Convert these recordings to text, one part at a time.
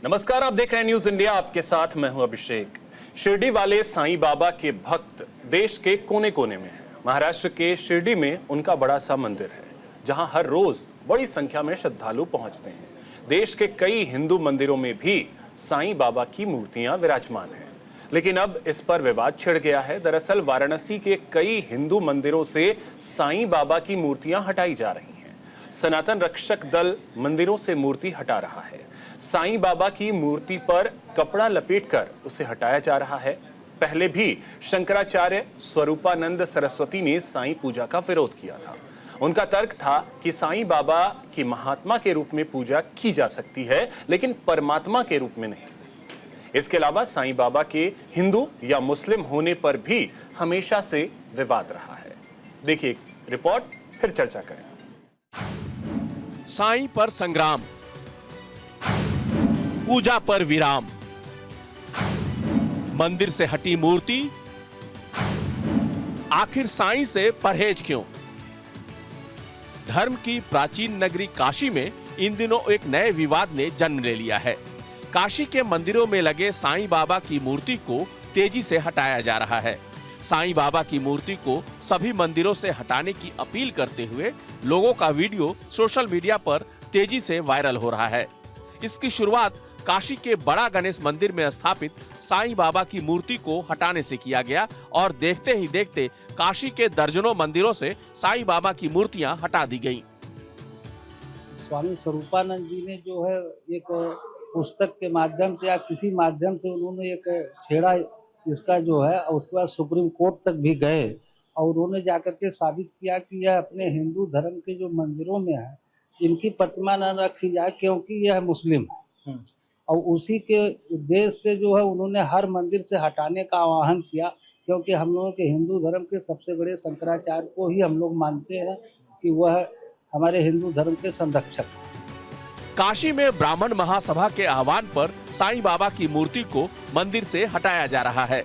नमस्कार, आप देख रहे हैं न्यूज इंडिया। आपके साथ मैं हूं अभिषेक। शिरडी वाले साईं बाबा के भक्त देश के कोने कोने में हैं। महाराष्ट्र के शिरडी में उनका बड़ा सा मंदिर है, जहां हर रोज बड़ी संख्या में श्रद्धालु पहुंचते हैं। देश के कई हिंदू मंदिरों में भी साईं बाबा की मूर्तियां विराजमान हैं, लेकिन अब इस पर विवाद छिड़ गया है। दरअसल वाराणसी के कई हिंदू मंदिरों से साईं बाबा की मूर्तियां हटाई जा रही हैं। सनातन रक्षक दल मंदिरों से मूर्ति हटा रहा है। साईं बाबा की मूर्ति पर कपड़ा लपेटकर उसे हटाया जा रहा है। पहले भी शंकराचार्य स्वरूपानंद सरस्वती ने साईं पूजा का विरोध किया था। उनका तर्क था कि साईं बाबा की महात्मा के रूप में पूजा की जा सकती है, लेकिन परमात्मा के रूप में नहीं। इसके अलावा साईं बाबा के हिंदू या मुस्लिम होने पर भी हमेशा से विवाद रहा है। देखिए एक रिपोर्ट, फिर चर्चा करें। साईं पर संग्राम, पूजा पर विराम, मंदिर से हटी मूर्ति, आखिर साईं से परहेज क्यों? धर्म की प्राचीन नगरी काशी में इन दिनों एक नए विवाद ने जन्म ले लिया है। काशी के मंदिरों में लगे साईं बाबा की मूर्ति को तेजी से हटाया जा रहा है। साईं बाबा की मूर्ति को सभी मंदिरों से हटाने की अपील करते हुए लोगों का वीडियो सोशल मीडिया पर तेजी से वायरल हो रहा है। इसकी शुरुआत काशी के बड़ा गणेश मंदिर में स्थापित साईं बाबा की मूर्ति को हटाने से किया गया और देखते ही देखते काशी के दर्जनों मंदिरों से साईं बाबा की मूर्तियां हटा दी गईं। स्वामी स्वरूपानंद जी ने जो है एक पुस्तक के माध्यम से या किसी माध्यम से उन्होंने एक छेड़ा इसका जो है, उसके बाद सुप्रीम कोर्ट तक भी गए और उन्होंने जाकर के साबित किया कि यह अपने हिंदू धर्म के जो मंदिरों में है इनकी प्रतिमा न रखी जाए, क्योंकि यह मुस्लिम है। और उसी के उद्देश्य से जो है उन्होंने हर मंदिर से हटाने का आह्वान किया, क्योंकि हम लोगों के हिंदू धर्म के सबसे बड़े शंकराचार्य को ही हम लोग मानते हैं कि वह हमारे हिंदू धर्म के संरक्षक। काशी में ब्राह्मण महासभा के आह्वान पर साईं बाबा की मूर्ति को मंदिर से हटाया जा रहा है।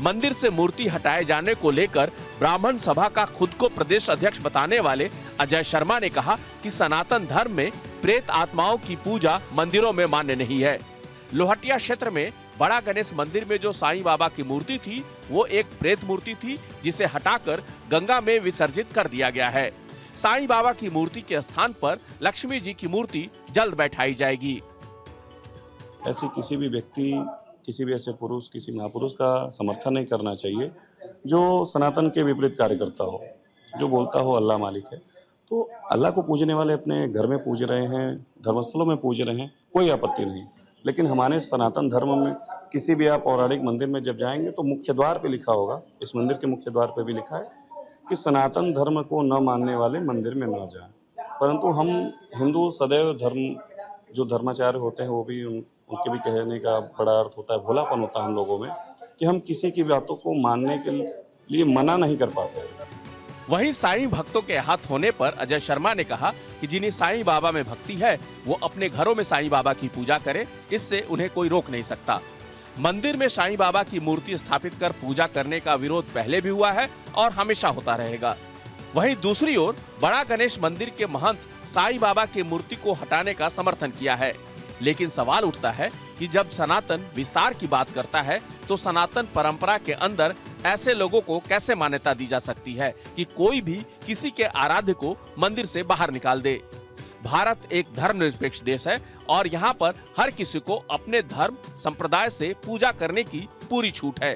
मंदिर से मूर्ति हटाए जाने को लेकर ब्राह्मण सभा का खुद को प्रदेश अध्यक्ष बताने वाले अजय शर्मा ने कहा कि सनातन धर्म में प्रेत आत्माओं की पूजा मंदिरों में मान्य नहीं है। लोहटिया क्षेत्र में बड़ा गणेश मंदिर में जो साईं बाबा की मूर्ति थी वो एक प्रेत मूर्ति थी, जिसे हटाकर गंगा में विसर्जित कर दिया गया है। साईं बाबा की मूर्ति के स्थान पर लक्ष्मी जी की मूर्ति जल्द बैठाई जाएगी। ऐसे किसी भी व्यक्ति, किसी भी ऐसे पुरुष, किसी महापुरुष का समर्थन नहीं करना चाहिए जो सनातन के विपरीत कार्य करता हो, जो बोलता हो अल्लाह मालिक है। तो अल्लाह को पूजने वाले अपने घर में पूज रहे हैं, धर्मस्थलों में पूज रहे हैं, कोई आपत्ति नहीं। लेकिन हमारे सनातन धर्म में किसी भी आप पौराणिक मंदिर में जब जाएंगे तो मुख्य द्वार पे लिखा होगा, इस मंदिर के मुख्य द्वार पे भी लिखा है कि सनातन धर्म को न मानने वाले मंदिर में न जाएं। परंतु हम हिंदू सदैव धर्म, जो धर्माचार्य होते हैं वो भी उनके भी कहने का बड़ा अर्थ होता है, भोलापन होता है हम लोगों में, कि हम किसी की बातों को मानने के लिए मना नहीं कर पाते। वहीं साईं भक्तों के हाथ होने पर अजय शर्मा ने कहा कि जिन्हें साईं बाबा में भक्ति है वो अपने घरों में साईं बाबा की पूजा करें, इससे उन्हें कोई रोक नहीं सकता। मंदिर में साईं बाबा की मूर्ति स्थापित कर पूजा करने का विरोध पहले भी हुआ है और हमेशा होता रहेगा। वहीं दूसरी ओर बड़ा गणेश मंदिर के महंत साईं बाबा की मूर्ति को हटाने का समर्थन किया है, लेकिन सवाल उठता है कि जब सनातन विस्तार की बात करता है तो सनातन परंपरा के अंदर ऐसे लोगों को कैसे मान्यता दी जा सकती है कि कोई भी किसी के आराध्य को मंदिर से बाहर निकाल दे। भारत एक धर्मनिरपेक्ष देश है और यहाँ पर हर किसी को अपने धर्म संप्रदाय से पूजा करने की पूरी छूट है।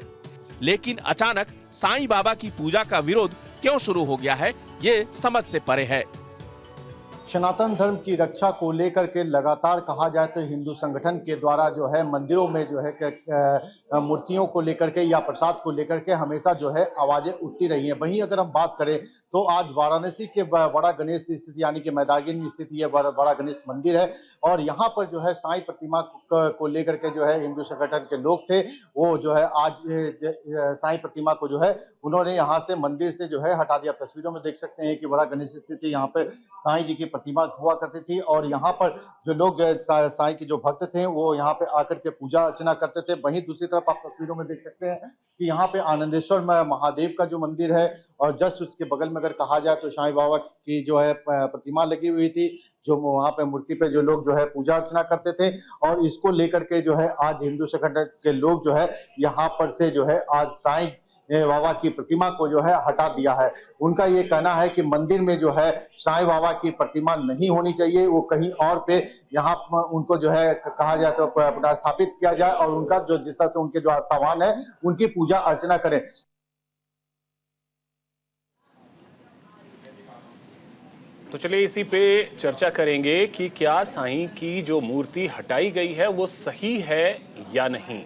लेकिन अचानक साईं बाबा की पूजा का विरोध क्यों शुरू हो गया है, ये समझ से परे है। सनातन धर्म की रक्षा को लेकर के लगातार कहा जाए तो हिंदू संगठन के द्वारा जो है मंदिरों में जो है मूर्तियों को लेकर के या प्रसाद को लेकर के हमेशा जो है आवाजें उठती रही हैं। वहीं अगर हम बात करें तो आज वाराणसी के बड़ा गणेश स्थित यानी कि मैदागिन स्थित ये बड़ा गणेश मंदिर है और यहाँ पर जो है साईं प्रतिमा को लेकर के जो है हिंदू संगठन के लोग थे, वो जो है आज साईं प्रतिमा को जो है उन्होंने यहाँ से मंदिर से जो है हटा दिया। तस्वीरों में देख सकते हैं कि बड़ा गणेश स्थिति यहाँ पर साईं जी की प्रतिमा हुआ करती थी और यहाँ पर जो लोग साईं के जो भक्त थे वो यहाँ पे आकर के पूजा अर्चना करते थे। वहीं दूसरी तरफ आप तस्वीरों में देख सकते हैं कि यहाँ पे आनंदेश्वर महादेव का जो मंदिर है और जस्ट उसके बगल में अगर कहा जाए तो साईं बाबा की जो है प्रतिमा लगी हुई थी। जो वहां पे मूर्ति पे जो लोग जो है पूजा अर्चना करते थे, और इसको लेकर के जो है आज हिंदू संगठन के लोग जो है यहाँ पर से जो है आज साईं बाबा की प्रतिमा को जो है हटा दिया है। उनका ये कहना है कि मंदिर में जो है साईं बाबा की प्रतिमा नहीं होनी चाहिए, वो कहीं और पे यहाँ उनको जो है कहा जाए तो अपना स्थापित किया जाए, और उनका जो जिस तरह से उनके जो आस्थावान है उनकी पूजा अर्चना करें। तो चलिए इसी पे चर्चा करेंगे कि क्या साईं की जो मूर्ति हटाई गई है वो सही है या नहीं।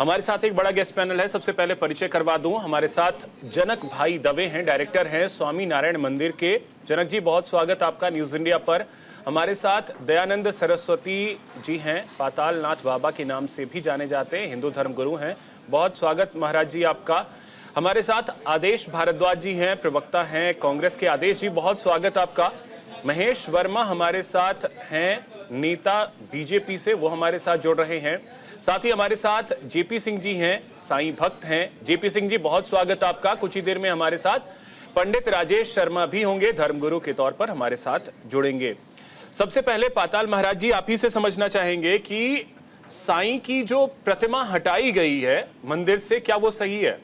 हमारे साथ एक बड़ा गेस्ट पैनल है। सबसे पहले परिचय करवा दूं, हमारे साथ जनक भाई दवे हैं, डायरेक्टर हैं स्वामी नारायण मंदिर के। जनक जी, बहुत स्वागत आपका न्यूज इंडिया पर। हमारे साथ दयानंद सरस्वती जी हैं, पाताल नाथ बाबा के नाम से भी जाने जाते हैं, हिंदू धर्म गुरु हैं। बहुत स्वागत महाराज जी आपका। हमारे साथ आदेश भारद्वाज जी हैं, प्रवक्ता हैं कांग्रेस के। आदेश जी, बहुत स्वागत आपका। महेश वर्मा हमारे साथ हैं, नेता बीजेपी से, वो हमारे साथ जुड़ रहे हैं। साथ ही हमारे साथ जेपी सिंह जी हैं, साईं भक्त हैं। जेपी सिंह जी, बहुत स्वागत आपका। कुछ ही देर में हमारे साथ पंडित राजेश शर्मा भी होंगे, धर्मगुरु के तौर पर हमारे साथ जुड़ेंगे। सबसे पहले पाताल महाराज जी, आप ही से समझना चाहेंगे कि साईं की जो प्रतिमा हटाई गई है मंदिर से, क्या वो सही है?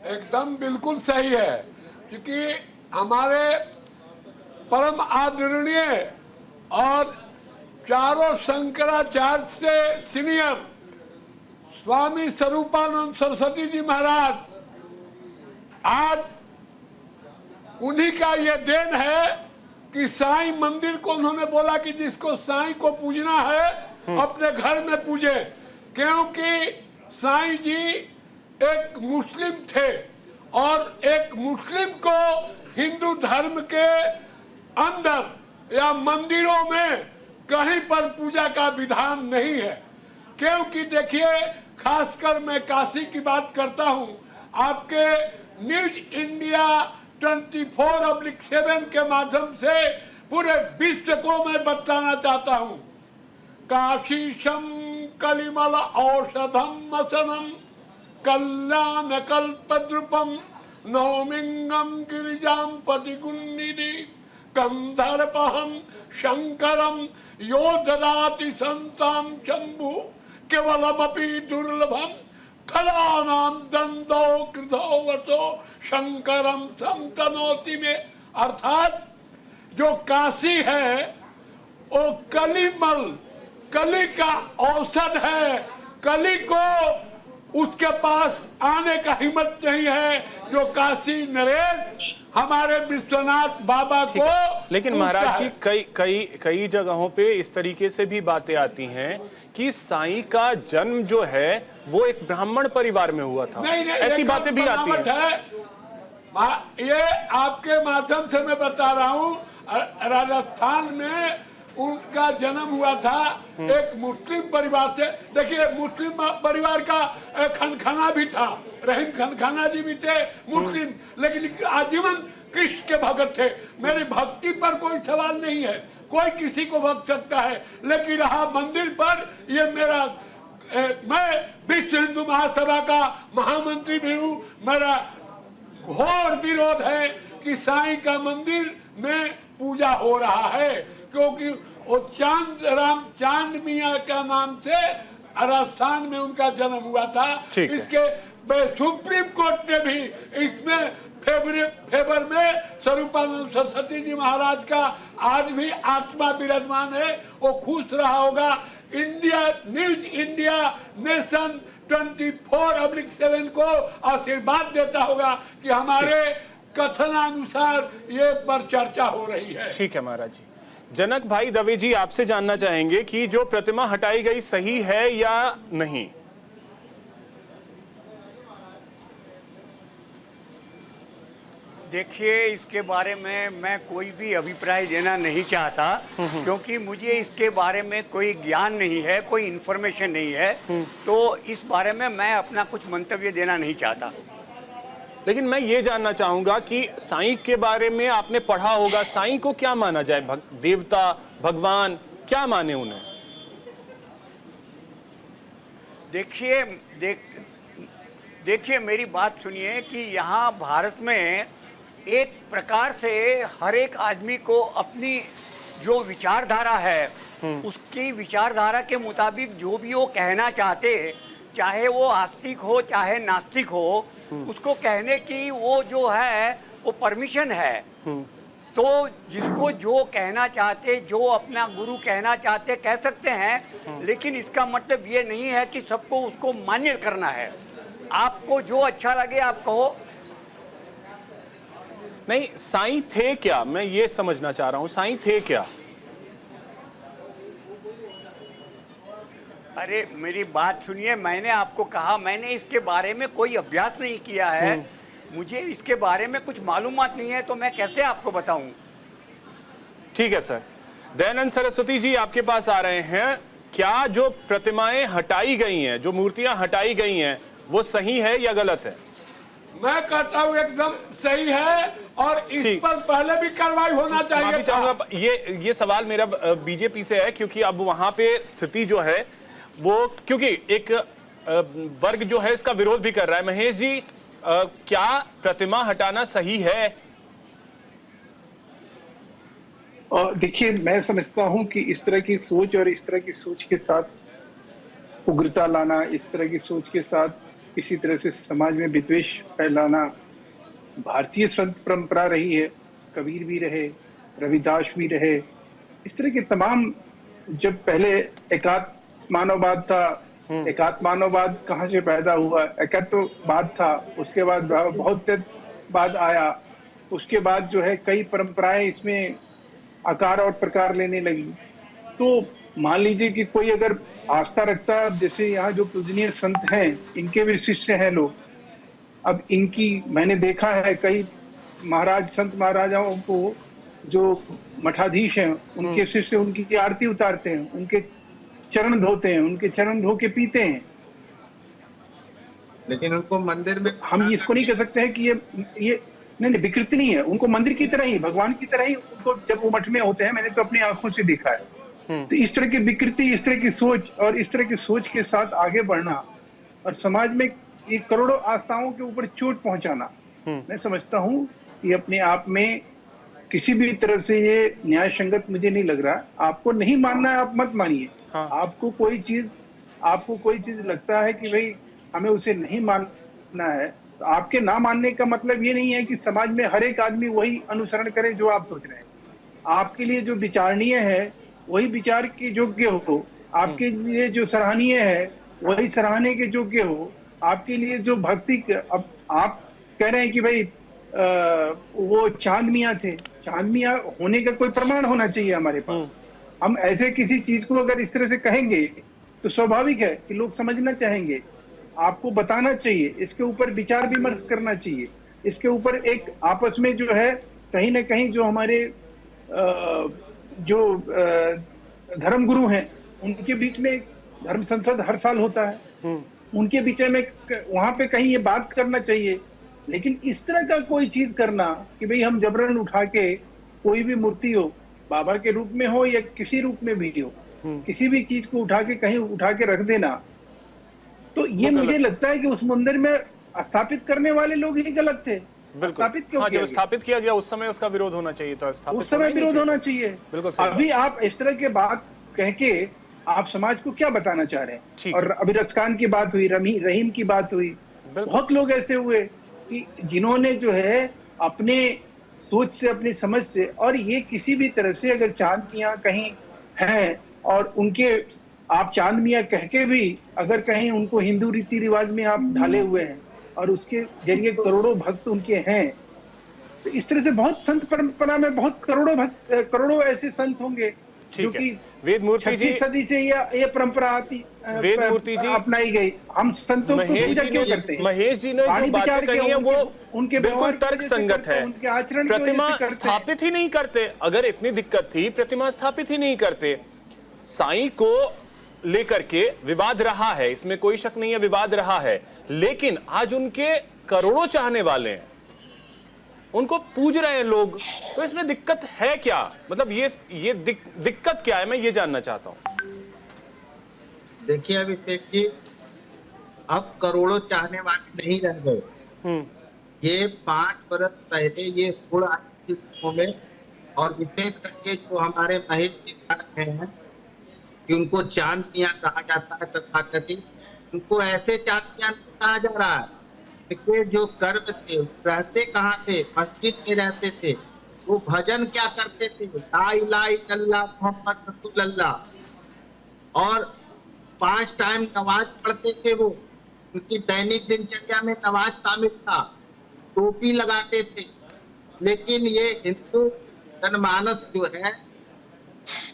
एकदम बिल्कुल सही है, क्योंकि हमारे परम आदरणीय और चारों शंकराचार्य से सीनियर स्वामी स्वरूपानंद सरस्वती जी महाराज, आज उन्हीं का ये देन है कि साईं मंदिर को उन्होंने बोला कि जिसको साईं को पूजना है अपने घर में पूजे, क्योंकि साईं जी एक मुस्लिम थे और एक मुस्लिम को हिंदू धर्म के अंदर या मंदिरों में कहीं पर पूजा का विधान नहीं है। क्योंकि देखिए, खासकर मैं काशी की बात करता हूं, आपके न्यूज इंडिया 24/7 के माध्यम से पूरे विश्व को मैं बताना चाहता हूं। काशीशम कलिमल औषधम मसनम कल्याण कल्पद्रुपम नौमिंगम गिरिजाम पतिगुन्निधि कंधर्पहम शंकरम यो ददाति संताम शंभु केवलमपि दुर्लभम खलानाम दंडो कृतो वसो शंकरम संतनोति में। अर्थात जो काशी है वो कलिमल, कली का औषध है। कली को उसके पास आने का हिम्मत नहीं है जो काशी नरेश हमारे विश्वनाथ बाबा को। लेकिन महाराज जी, कई जगहों पे इस तरीके से भी बातें आती हैं कि साईं का जन्म जो है वो एक ब्राह्मण परिवार में हुआ था। नहीं, ऐसी बातें भी आती हैं। ये आपके माध्यम से मैं बता रहा हूँ, राजस्थान में उनका जन्म हुआ था एक मुस्लिम परिवार से। देखिए, मुस्लिम परिवार का खनखाना भी था, रहीम खनखाना जी भी थे मुस्लिम, लेकिन आजीवन कृष्ण के भगत थे। मेरी भक्ति पर कोई सवाल नहीं है, कोई किसी को भक्त सकता है, लेकिन रहा मंदिर पर, ये मेरा मैं विश्व हिंदू महासभा का महामंत्री भी हूँ। मेरा घोर विरोध है कि साईं का मंदिर में पूजा हो रहा है, क्योंकि वो चांद मियाँ का नाम से राजस्थान में उनका जन्म हुआ था। इसके सुप्रीम कोर्ट ने भी इसमें फेवर में स्वरूपानंद सरस्वती जी महाराज का आज भी आत्मा विराजमान है, वो खुश रहा होगा। इंडिया न्यूज इंडिया नेशन 24/7 को आशीर्वाद देता होगा कि हमारे कथनानुसार ये पर चर्चा हो रही है। ठीक है महाराज जी। जनक भाई दवे जी, आपसे जानना चाहेंगे कि जो प्रतिमा हटाई गई सही है या नहीं? देखिए, इसके बारे में मैं कोई भी अभिप्राय देना नहीं चाहता, क्योंकि मुझे इसके बारे में कोई ज्ञान नहीं है, कोई इन्फॉर्मेशन नहीं है, तो इस बारे में मैं अपना कुछ मंतव्य देना नहीं चाहता। लेकिन मैं ये जानना चाहूंगा कि साईं के बारे में आपने पढ़ा होगा, साईं को क्या माना जाए? देवता, भगवान, क्या माने उन्हें? देखिए मेरी बात सुनिए कि यहाँ भारत में एक प्रकार से हर एक आदमी को अपनी जो विचारधारा है उसकी विचारधारा के मुताबिक जो भी वो कहना चाहते, चाहे वो आस्तिक हो चाहे नास्तिक हो, उसको कहने की वो जो है वो परमिशन है। तो जिसको जो कहना चाहते, जो अपना गुरु कहना चाहते कह सकते हैं, लेकिन इसका मतलब ये नहीं है कि सबको उसको मान्य करना है। आपको जो अच्छा लगे आप कहो। नहीं, साईं थे क्या, मैं ये समझना चाह रहा हूं, साईं थे क्या? अरे मेरी बात सुनिए, मैंने आपको कहा मैंने इसके बारे में कोई अभ्यास नहीं किया है, मुझे इसके बारे में कुछ मालूमात नहीं है, तो मैं कैसे आपको बताऊं। ठीक है सर। दयानंद सरस्वती जी आपके पास आ रहे हैं। क्या जो प्रतिमाएं हटाई गई हैं, जो मूर्तियां हटाई गई हैं, वो सही है या गलत है? मैं कहता हूँ एकदम सही है, और इस ठीक। पर पहले भी कार्रवाई होना चाहिए माफी था। चाहूंगा, ये सवाल मेरा बीजेपी से है, क्योंकि अब वहां पे स्थिति जो है वो, क्योंकि एक वर्ग जो है इसका विरोध भी कर रहा है। महेश जी, क्या प्रतिमा हटाना सही है? और देखिए, मैं समझता हूं कि इस तरह की सोच और इस तरह की सोच के साथ उग्रता लाना, इस तरह की सोच के साथ इसी तरह से समाज में विद्वेष फैलाना भारतीय संत परंपरा रही है। कबीर भी रहे, रविदास भी रहे, इस तरह के तमाम, जब पहले एकात्म मानववाद था, एकात्म मानववाद कहाँ से पैदा हुआ? एकात्मवाद था, उसके बाद बहुत्ववाद आया, उसके बाद जो है कई परंपराएं इसमें आकार और प्रकार लेने लगी। तो मान लीजिए कि कोई अगर आस्था रखता है, जैसे यहाँ जो पूजनीय संत हैं इनके भी शिष्य हैं लोग, अब इनकी मैंने देखा है कई महाराज संत महाराजाओं को जो मठाधीश हैं उनके शिष्य उनकी आरती उतारते हैं, उनके चरण धोते हैं, उनके चरण धो के पीते हैं। लेकिन उनको मंदिर में हम इसको नहीं कह सकते हैं कि ये नहीं विकृति नहीं है, उनको मंदिर की तरह ही, भगवान की तरह ही उनको, जब वो मठ में होते हैं, मैंने तो अपनी आंखों से देखा है। तो इस तरह की विकृति, इस तरह की सोच और इस तरह की सोच के साथ आगे बढ़ना और समाज में ये करोड़ों आस्थाओं के ऊपर चोट पहुंचाना, मैं समझता हूँ कि अपने आप में किसी भी तरह से ये न्याय संगत मुझे नहीं लग रहा। आपको नहीं मानना है, आप मत मानिए। हाँ। आपको कोई चीज लगता है कि भाई हमें उसे नहीं मानना है, तो आपके ना मानने का मतलब ये नहीं है कि समाज में हर एक आदमी वही अनुसरण करे जो आप सोच रहे हैं। आपके लिए जो विचारणीय है वही विचार के योग्य हो, आपके लिए जो सराहनीय है वही सराहने के योग्य हो, आपके लिए जो भक्ति, अब आप कह रहे हैं कि भाई वो चांद मियाँ थे, चांद मियाँ होने का कोई प्रमाण होना चाहिए हमारे पास। हम ऐसे किसी चीज को अगर इस तरह से कहेंगे तो स्वाभाविक है कि लोग समझना चाहेंगे, आपको बताना चाहिए, इसके ऊपर विचार विमर्श करना चाहिए, इसके ऊपर एक आपस में जो है कहीं ना कहीं जो हमारे जो धर्म गुरु हैं उनके बीच में धर्म संसद हर साल होता है, उनके बीच में वहां पे कहीं ये बात करना चाहिए। लेकिन इस तरह का कोई चीज करना कि भाई हम जबरन उठा के कोई भी मूर्ति हो, बाबा के रूप में हो या किसी रूप में भी हो, किसी भी चीज को उठा के कहीं उठा के रख देना, तो ये मुझे लगता है कि उस मंदिर में स्थापित करने वाले लोग ही गलत थे। स्थापित क्यों किया गया? स्थापित किया गया उस समय उसका विरोध होना चाहिए था, स्थापित उस समय विरोध होना चाहिए। बिल्कुल सही अभी आप इस तरह के बात कह के आप समाज को क्या बताना चाह रहे हैं? और अभी रसकान की बात हुई, रहीम की बात हुई, बहुत लोग ऐसे हुए कि जिन्होंने जो है अपने सोच से, अपनी समझ से, और ये किसी भी तरह से अगर चांद मियाँ कहीं हैं और उनके आप चांद मियाँ कह के भी अगर कहीं उनको हिंदू रीति रिवाज में आप ढाले हुए हैं और उसके जरिए करोड़ों भक्त उनके हैं, तो इस तरह से बहुत संत परंपरा में बहुत करोड़ों ऐसे संत होंगे जो कि वेद मूर्ति जी सदी से ये परंपरा आती, वेद मूर्ति जी अपनाई गई। हम संतों की पूजा क्यों करते हैं? महेश जी ने जो बातें कही हैं वो उनके बिल्कुल तर्क संगत है। उनके आचरण प्रतिमा स्थापित ही नहीं करते, अगर इतनी दिक्कत थी प्रतिमा स्थापित ही नहीं करते। साईं को लेकर के विवाद रहा है, इसमें कोई शक नहीं है, विवाद रहा है, लेकिन आज उनके करोड़ों चाहने वाले हैं, उनको पूज रहे हैं लोग, तो इसमें दिक्कत है क्या? मतलब ये दिक्कत क्या है, मैं ये जानना चाहता हूं। देखिए अभिषेक जी, अब करोड़ों चाहने वाले नहीं रह गए। ये 5 बरस पहले ये गुड़ में और विशेष करके जो हमारे महेश जी बता रहे हैं कि उनको चांद मियां कहा जाता है तथाकथित, उनको ऐसे चांद मियां कहा जा रहा है कि जो कर्म थे रहते कहाँ थे, मस्जिद में रहते थे। वो भजन क्या करते थे, ला इलाहा इल्लल्लाह मोहम्मद रसूलुल्लाह, और 5 टाइम नमाज पढ़ते थे। वो उनकी दैनिक दिनचर्या में नमाज शामिल था, टोपी लगाते थे। लेकिन ये हिंदू जनमानस जो है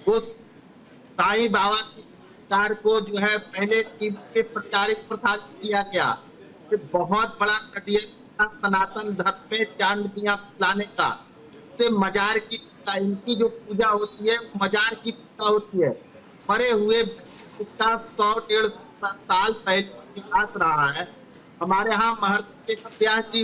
वो साईं बाबा की विचार को जो है पहले टीवी पे प्रचारित प्रसारित किया गया। ये बहुत बड़ा षड्यंत्र सनातन धर्म में चांद मियां लाने का। तो मजार की इनकी जो पूजा होती है मजार की पूजा होती है। मरे हुए 100-150 साल पहले इतिहास रहा है। हमारे यहाँ महर्षि व्यास जी,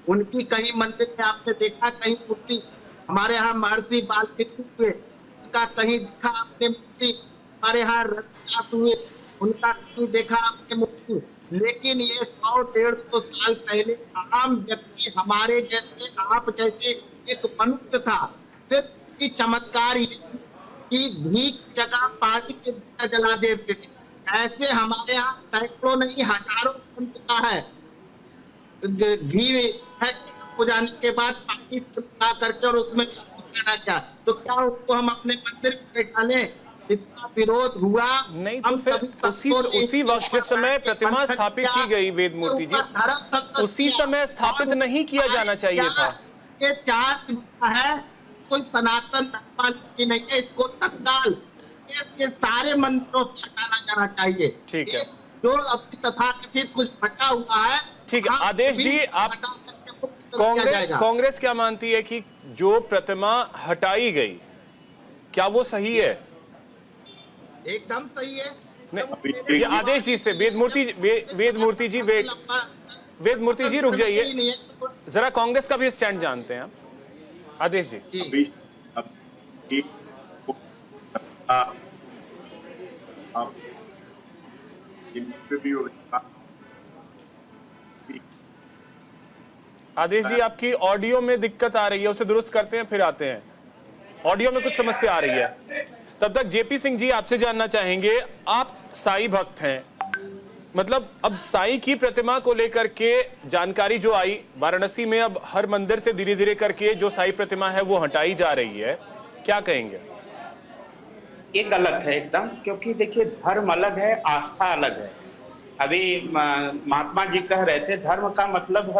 उनकी कहीं मंदिर में आपने देखा कहीं मूर्ति। हमारे यहाँ महर्षि वाल्मीकि हुए, उनका कहीं देखा आपने मूर्ति। हमारे यहाँ रविदास हुए, उनका कहीं देखा आपने मूर्ति। लेकिन ये 100-150 साल पहले आम व्यक्ति हमारे जैसे आप जैसे एक मनुष्य था। सिर्फ की चमत्कार ये कि घी की जगह पानी के दिया जला देते थे। ऐसे हमारे यहाँ सैकड़ों नहीं हजारों का है। घी है हो जाने के बाद पानी ला करके और उसमें क्या, तो क्या उसको हम अपने मंदिर में डालें? इतना विरोध हुआ नहीं तो फिर उसी वक्त जिस समय प्रतिमा स्थापित की गई वेद मूर्ति जी, उसी समय स्थापित नहीं किया जाना चाहिए था। ये चार है, कोई सनातन धर्म की नहीं है। इसको तत्काल ये सारे मंदिरों से हटाना जाना चाहिए। ठीक है, जो अब तथाकथित कुछ बचा हुआ है। ठीक है आदेश जी, आप कांग्रेस क्या मानती है कि जो प्रतिमा हटाई गई क्या वो सही है? एकदम सही है। नहीं, ये आदेश जी से वेद मूर्ति जी रुक जाइए जरा, कांग्रेस का भी स्टैंड जानते हैं आप। आदेश जी आदेश जी आपकी ऑडियो में दिक्कत आ रही है, उसे दुरुस्त करते हैं फिर आते हैं। ऑडियो में कुछ समस्या आ रही है। तब तक जेपी सिंह जी आपसे जानना चाहेंगे, आप साईं भक्त हैं, मतलब अब साईं की प्रतिमा को लेकर के जानकारी जो आई वाराणसी में, अब हर मंदिर से धीरे धीरे करके जो साईं प्रतिमा है वो हटाई जा रही है, क्या कहेंगे? ये गलत है एकदम, क्योंकि देखिए धर्म अलग है, आस्था अलग है। अभी महात्मा जी कह रहे थे धर्म का मतलब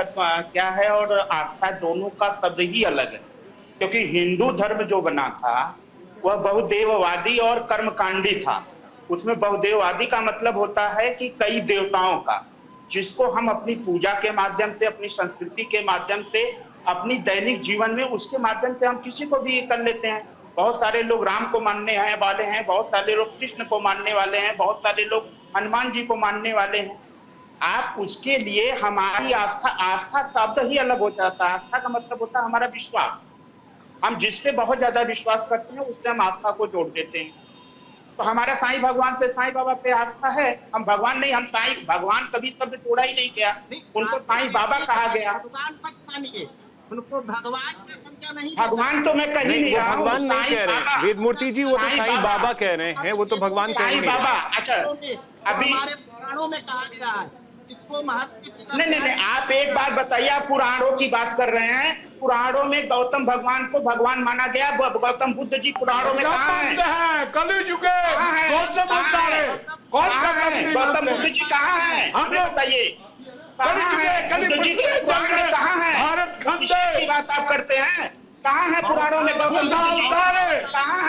क्या है और आस्था, दोनों का शब्द ही अलग है। क्योंकि हिंदू धर्म जो बना था वह बहुदेववादी और कर्मकांडी था। उसमें बहुदेववादी का मतलब होता है कि कई देवताओं का, जिसको हम अपनी पूजा के माध्यम से, अपनी संस्कृति के माध्यम से, अपनी दैनिक जीवन में उसके माध्यम से हम किसी को भी कर लेते हैं। बहुत सारे लोग राम को मानने वाले हैं, बहुत सारे लोग कृष्ण को मानने वाले हैं, बहुत सारे लोग हनुमान जी को मानने वाले हैं। आप उसके लिए हमारी आस्था शब्द ही अलग हो जाता है। आस्था का मतलब होता है हमारा विश्वास। हम जिस पे बहुत ज्यादा विश्वास करते हैं उससे हम आस्था को जोड़ देते हैं। तो हमारा साईं भगवान पे, साईं बाबा पे आस्था है। हम भगवान नहीं, हम साईं, भगवान कभी शब्द जोड़ा ही नहीं गया, उनको साईं बाबा कहा गया। उनको भगवान का दर्जा नहीं, भगवान तो मैं कहीं नहीं रहा हूं, भगवान नहीं कह रहे हैं वेद मूर्ति जी, वो तो साईं बाबा कह रहे हैं, वो तो भगवान कह नहीं बाबा। अच्छा अभी हमारे पुराणों में कहा गया है इसको महर्षि। नहीं, आप एक बात बताइए, आप पुराणों की बात कर रहे हैं। पुराणों में गौतम भगवान को भगवान माना गया, गौतम बुद्ध जी पुराणों में कहाँ हैं? कलयुग गौतम बुद्ध जी कहाँ हैं? बताइए कहाँ है? भारत खंड की बात आप करते हैं, कहाँ है पुराणों में गौतम बुद्ध जी? कहाँ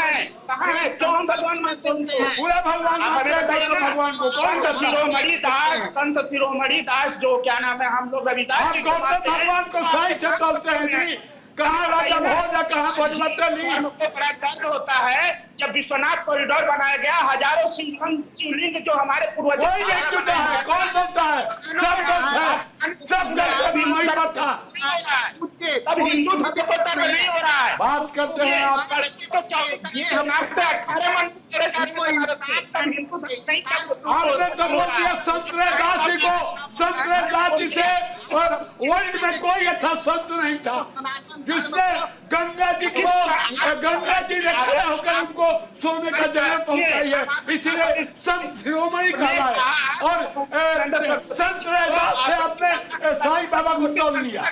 है? कहाँ है? क्यों हम भगवान मानते हैं? पूरा भगवान को संत शिरोमणि दास जो क्या नाम है, हम लोग रविदास जी को मानते हैं। भगवान को सही से चलते हैं जी। कहाँ राजा भोज है, कहाँ भगवती? हमको बड़ा दर्द होता है जब विश्वनाथ कॉरिडोर बनाया गया, हजारों शिवलिंग जो हमारे पूर्वज, कोई नहीं टूटा है, कौन बोलता है? सब गलत है, सब गलत भी वहीं पर था। तब हिंदू धर्म को नहीं हो रहा है। बात करते हैं आप, ये हम आपको 18 मंदिर आपने तो बोल दिया संतरे दासी को, संतरे दासी से, और वर्ल्ड में कोई अच्छा संत नहीं था जिसने गंगा जी ने खड़े होकर उनको सोने का जगह पहुंचाई है, इसलिए संत शिरोमणि कहा है। और संत रैदास से आपने साईं बाबा को तोड़ लिया।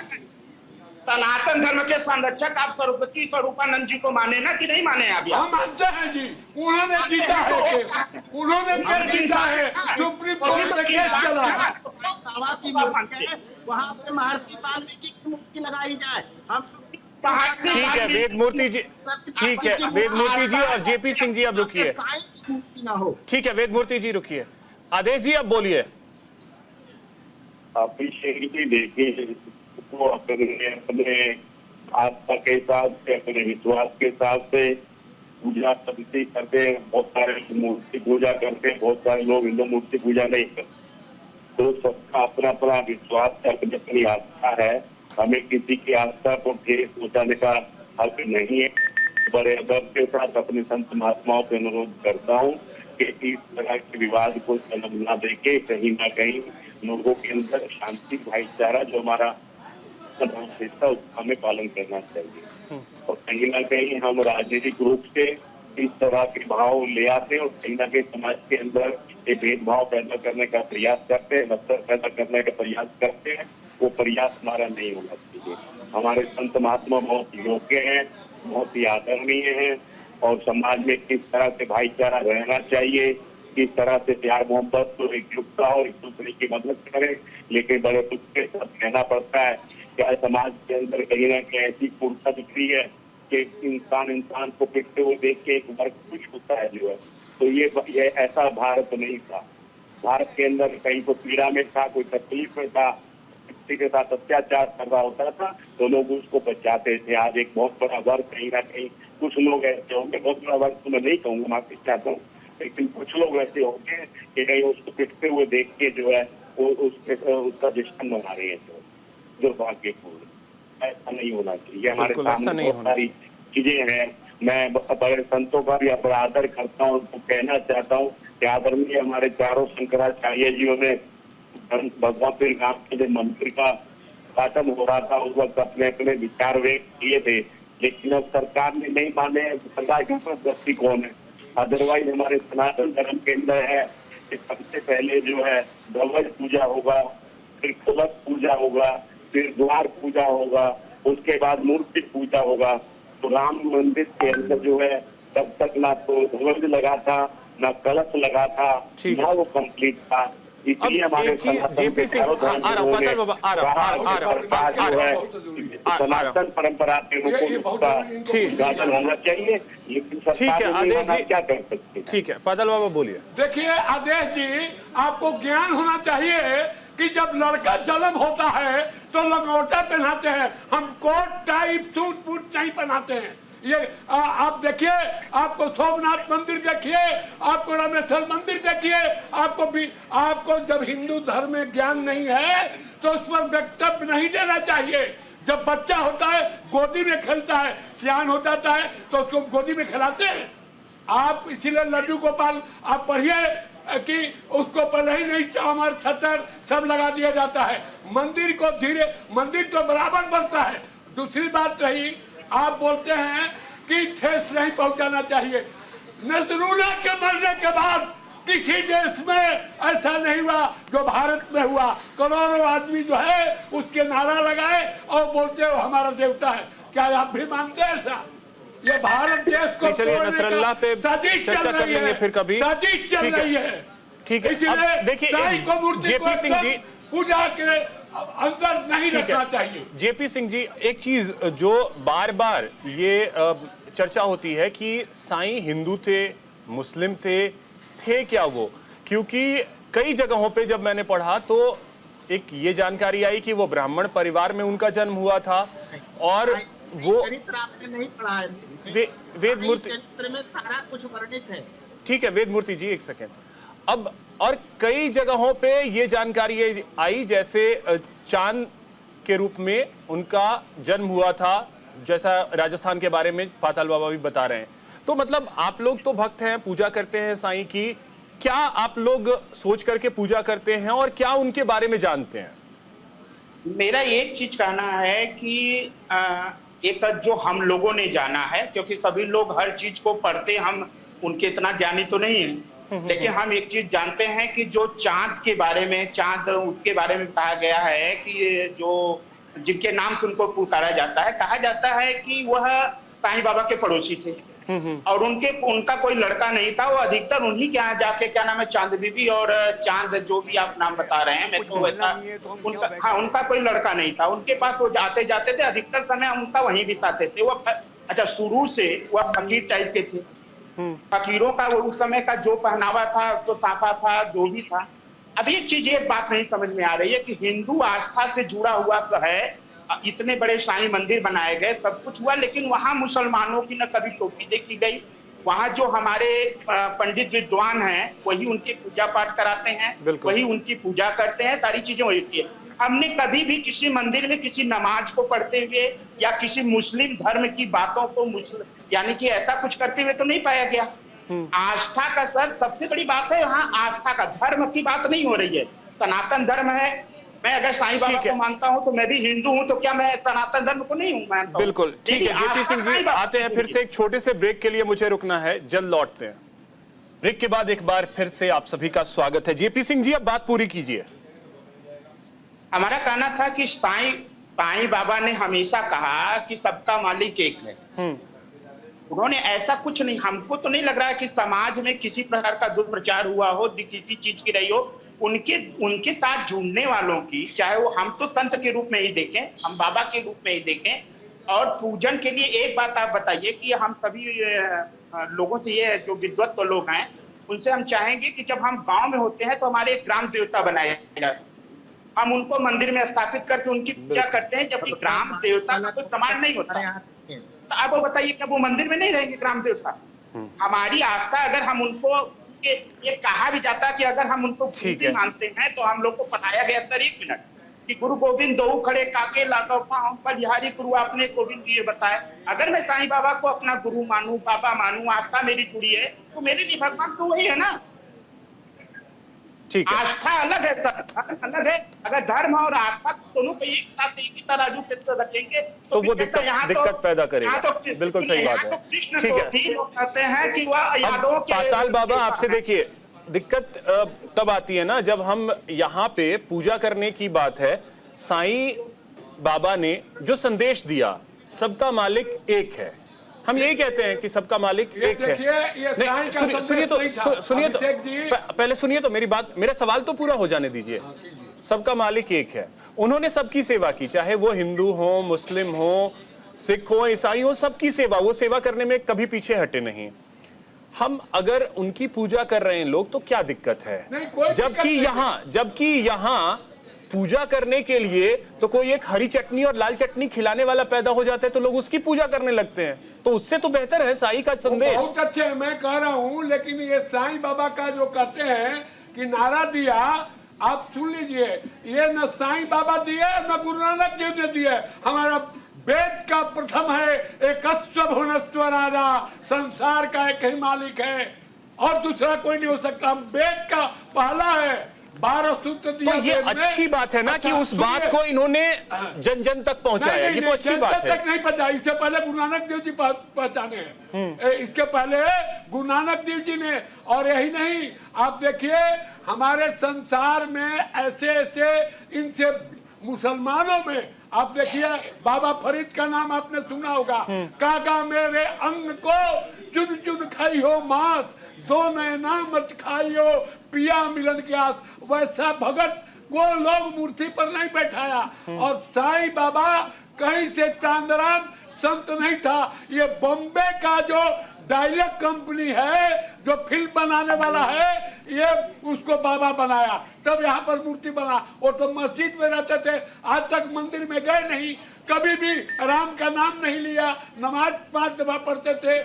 सनातन धर्म के संरक्षक आप स्वरूपानंद जी को माने ना कि नहीं माने? अभी हम मानते हैं जी, उन्होंने जीता है केस, उन्होंने केस जीता है, सुप्रीम कोर्ट में केस चला है। वहाँ पे महर्षि वाल्मीकि की मूर्ति लगाई जाए। हम ठीक है वेद मूर्ति जी, ठीक है वेद मूर्ति जी और जेपी सिंह जी अब रुकिए। ठीक है वेद मूर्ति जी रुकिए, आदेश जी अब बोलिए। आप देखिए को अपने आस्था के हिसाब से, अपने विश्वास के हिसाब से पूजा करते हैं। बहुत सारे मूर्ति पूजा करते हैं, बहुत सारे लोग हिंदू मूर्ति पूजा नहीं करते। तो सबका अपना अपना विश्वास है, अपनी अपनी आस्था है। हमें किसी की आस्था को ठेस पहुंचाने का हक नहीं है। बड़े अदब के साथ अपने संत महात्माओं से अनुरोध करता हूँ कि इस तरह के विवाद को जन्म न देके कहीं ना कहीं लोगों के अंदर शांति भाईचारा जो हमारा उसका हमें पालन करना चाहिए। और कहीं ना कहीं हम राजनीतिक रूप से इस तरह के भाव ले आते हैं और कहीं ना कहीं समाज के अंदर ये भेदभाव पैदा करने का प्रयास करते हैं, नफरत पैदा करने का प्रयास करते हैं। वो प्रयास हमारा नहीं होना चाहिए। हमारे संत महात्मा बहुत योग्य हैं, बहुत ही आदरणीय हैं और समाज में किस तरह से भाईचारा रहना चाहिए, किस तरह से प्यार मोहब्बत तो एकजुटता और एक दूसरे की मदद करें। लेकिन बड़े दुख के साथ कहना पड़ता है कि समाज के अंदर कहीं ना कहीं ऐसी कुर्ता दिख रही है कि इंसान को पिटते हुए देख के एक वर्ग खुश होता है जो है। तो ये ऐसा भारत नहीं था। भारत के अंदर कहीं को पीड़ा में था, कोई तकलीफ में था, किसी के साथ अत्याचार कर रहा होता था तो लोग उसको बचाते थे। आज एक बहुत बड़ा वर्ग कहीं ना कहीं, कुछ लोग ऐसे होंगे, बहुत बड़ा वर्ग तो मैं नहीं कहूँगा, माफी चाहता हूँ, लेकिन कुछ लोग ऐसे होंगे कि कहीं उसको पिटते हुए देख के जो है वो उसका जश्न मना रहे हैं। जो भाग्यपूर्ण, ऐसा नहीं होना चाहिए। हमारे सामने बहुत सारी चीजें हैं। मैं बड़े संतों का भी आदर करता हूँ, उनको कहना चाहता हूँ कि आदरणीय हमारे चारों शंकराचार्य जियों ने भगवानपुर गांव के जो मंदिर का उद्घाटन हो रहा था उस वक्त अपने अपने विचार व्यक्त किए थे, लेकिन अब सरकार ने नहीं माने। सरकार के पास दृष्टिकोण है। अदरवाइज हमारे सनातन धर्म के अंदर है कि सबसे पहले जो है ध्वज पूजा होगा, फिर कलश पूजा होगा, फिर द्वार पूजा होगा, उसके बाद मूर्ति पूजा होगा। तो राम मंदिर के अंदर जो है तब तक ना तो ध्वज लगा था, ना कलश लगा था, ना वो कंप्लीट था। इसलिए हमारे जेपी सिंह सनातन परंपरा के उद्घाटन होना चाहिए, लेकिन सरकार क्या कर सकती है? ठीक है, बादल बाबा बोलिए। देखिए आदेश जी, आपको ज्ञान होना चाहिए कि जब लड़का जन्म होता है तो लंगोटा पहनाते हैं, हम कोट टाइप सूट बूट नहीं पहनाते हैं। ये आप देखिए, आपको सोमनाथ मंदिर देखिए, आपको रामेश्वर मंदिर देखिए, आपको जब हिंदू धर्म में ज्ञान नहीं है तो उस पर वक्तव्य नहीं देना चाहिए। जब बच्चा होता है गोदी में खेलता है, सियान हो जाता है तो उसको गोदी में खिलाते हैं। आप इसीलिए लड्डू गोपाल आप पढ़िए कि उसको पहले ही नहीं चामर छतर सब लगा दिया जाता है। मंदिर तो बराबर बनता है। दूसरी बात रही, आप बोलते हैं कि ठेस नहीं पहुंचाना चाहिए। नजरुल्लाह के मरने के बाद किसी देश में ऐसा नहीं हुआ जो भारत में हुआ। करोड़ों आदमी जो है उसके नारा लगाए और बोलते हो हमारा देवता है। क्या आप भी मानते हैं ऐसा? ये भारत देश को चलिए नसरुल्लाह पे चर्चा कर लेंगे फिर कभी। साजिश चल रही है। ठीक है, इसलिए देखिए जेपी सिंह जी पूजा के अंदर नहीं रखना चाहिए। जेपी सिंह जी, एक चीज जो बार बार ये चर्चा होती है कि साईं हिंदू थे, मुस्लिम थे क्या वो? क्योंकि कई जगहों पे जब मैंने पढ़ा तो एक ये जानकारी आई कि वो ब्राह्मण परिवार में उनका जन्म हुआ था और वो चरित्र आपने नहीं पढ़ा है। वेद मूर्ति चरित्र में सारा कुछ वर्णित है। ठीक है वेद मूर्ति जी, एक सेकेंड। अब और कई जगहों पे ये जानकारी आई, जैसे चांद के रूप में उनका जन्म हुआ था, जैसा राजस्थान के बारे में पाताल बाबा भी बता रहे हैं। तो मतलब आप लोग तो भक्त हैं, पूजा करते हैं साईं की, क्या आप लोग सोच करके पूजा करते हैं और क्या उनके बारे में जानते हैं? मेरा एक चीज कहना है कि एक जो हम लोगों ने जाना है, क्योंकि सभी लोग हर चीज को पढ़ते, हम उनके इतना ज्ञानी तो नहीं है, लेकिन हम एक चीज जानते हैं कि जो चांद के बारे में, चांद उसके बारे में कहा गया है कि जो जिनके नाम से उनको पुकारा जाता है, कहा जाता है कि वह साईं बाबा के पड़ोसी थे और उनका कोई लड़का नहीं था। वो अधिकतर उन्हीं के यहाँ जाके, क्या नाम है, चांद बीबी और चांद, जो भी आप नाम बता रहे हैं, मैं तो वैसा हाँ, उनका कोई लड़का नहीं था। उनके पास वो आते जाते थे, अधिकतर समय उनका वहीं बिताते थे। वो अच्छा, शुरू से वह फकीर टाइप के थे। फकीरों का वो उस समय का जो पहनावा था, तो साफा था, जो भी था। अब एक चीज, एक बात नहीं समझ में आ रही है कि हिंदू आस्था से जुड़ा हुआ तो है, इतने बड़े साईं मंदिर बनाए गए, सब कुछ हुआ, लेकिन वहां मुसलमानों की न कभी टोपी देखी गई। वहां जो हमारे पंडित विद्वान हैं, वही उनकी पूजा पाठ कराते हैं, वही उनकी पूजा करते हैं, सारी चीजें होती है। हमने कभी भी किसी मंदिर में किसी नमाज को पढ़ते हुए या किसी मुस्लिम धर्म की बातों को यानी कि ऐसा कुछ करते हुए तो नहीं पाया गया। आस्था का सर सबसे बड़ी बात है, यहाँ आस्था का, धर्म की बात नहीं हो रही है। सनातन धर्म है, मैं अगर साईं बाबा को मानता हूं तो मैं भी हिंदू हूं, तो क्या मैं सनातन धर्म को नहीं हूं मानता हूं? बिल्कुल ठीक है। जेपी सिंह जी आते हैं, फिर से एक छोटे से ब्रेक के लिए मुझे रुकना है, जल्द लौटते हैं। ब्रेक के बाद एक बार फिर से आप सभी का स्वागत है। जेपी सिंह जी, अब बात पूरी कीजिए। हमारा कहना था कि साईं बाबा ने हमेशा कहा कि सबका मालिक एक है। उन्होंने ऐसा कुछ नहीं, हमको तो नहीं लग रहा है कि समाज में किसी प्रकार का दुष्प्रचार हुआ हो, किसी चीज की रही हो। उनके साथ जुड़ने वालों की, चाहे वो हम तो संत के रूप में ही देखें, हम बाबा के रूप में ही देखें, और पूजन के लिए एक बात आप बताइए कि हम सभी लोगों से, ये जो विद्वत लोग हैं, उनसे हम चाहेंगे कि जब हम गांव में होते हैं तो हमारे एक ग्राम देवता बनाया जाए, हम उनको मंदिर में स्थापित करके उनकी पूजा करते हैं, जबकि ग्राम देवता का कोई प्रमाण नहीं होता। तो आप वो बताइए, क्या वो मंदिर में नहीं रहेंगे ग्राम देवता? हमारी आस्था, अगर हम उनको, ये कहा भी जाता है कि अगर हम उनको गुरु मानते हैं तो हम लोग को पढ़ाया गया सर, 1 मिनट, कि गुरु गोविंद दो खड़े काके लागो पाँव, बलिहारी गुरु आपने गोविंद जी बताए। अगर मैं साईं बाबा को अपना गुरु मानूं, बाबा मानूं, आस्था मेरी जुड़ी है, तो मेरे लिए भगवान तो वही है ना। आस्था अलग है सर, धर्म अलग है। अगर धर्म और आस्था दोनों को एक साथ एक ही तराजू पे रखेंगे तो वो दिक्कत पैदा करेगा। बिल्कुल सही बात है। ठीक है, कहते हैं कि वह यादों के पाताल बाबा, आपसे देखिए, दिक्कत तब आती है ना जब हम यहाँ पे पूजा करने की बात है। साईं बाबा ने जो संदेश दिया, सबका मालिक एक है, हम यही कहते हैं कि सबका मालिक एक है। सुनिए तो पहले सुनिए तो मेरी बात, मेरा सवाल तो पूरा हो जाने दीजिए। सबका मालिक एक है, उन्होंने सबकी सेवा की, चाहे वो हिंदू हो, मुस्लिम हो, सिख हो, ईसाई हो, सबकी सेवा, वो सेवा करने में कभी पीछे हटे नहीं। हम अगर उनकी पूजा कर रहे हैं लोग, तो क्या दिक्कत है? जबकि यहाँ पूजा करने के लिए तो कोई एक हरी चटनी और लाल चटनी खिलाने वाला पैदा हो जाता है तो लोग उसकी पूजा करने लगते हैं। तो उससे तो बेहतर है साईं का संदेश। बहुत अच्छे, मैं कह रहा हूँ, लेकिन ये साईं बाबा का जो कहते हैं कि नारा दिया, आप सुन लीजिए, ये न साईं बाबा दिए न गुरु नानक देव ने दिए। हमारा वेद का प्रथम है, एक भुवनेश्वर राजा, संसार का एक ही मालिक है और दूसरा कोई नहीं हो सकता। वेद का पहला है, 12 सूत्र दिया। तो ये अच्छी बात है ना कि उस बात को इन्होंने जन जन तक पहुंचाया, ये तो अच्छी बात है। तक नहीं पहुंचा, इससे पहले गुरु नानक देव जी पहुंचाने हैं, इसके पहले गुरु नानक देव जी ने। और यही नहीं, आप देखिए हमारे संसार में ऐसे ऐसे, इनसे मुसलमानों में आप देखिए, बाबा फरीद का नाम आपने सुना होगा, काका मेरे अंग को चुन चुन खाई हो मांस, दो नैना मत खाई हो पिया मिलन के आस। वैसा भगत को लोग मूर्ति पर नहीं बैठाया। और साईं बाबा कहीं से चांदराम संत नहीं था, ये बॉम्बे का जो डायलॉग कंपनी है, जो फिल्म बनाने वाला है, ये उसको बाबा बनाया, तब यहाँ पर मूर्ति बना। और तो मस्जिद में रहते थे, आज तक मंदिर में गए नहीं, कभी भी राम का नाम नहीं लिया, नमाज 5 दफा पढ़ते थे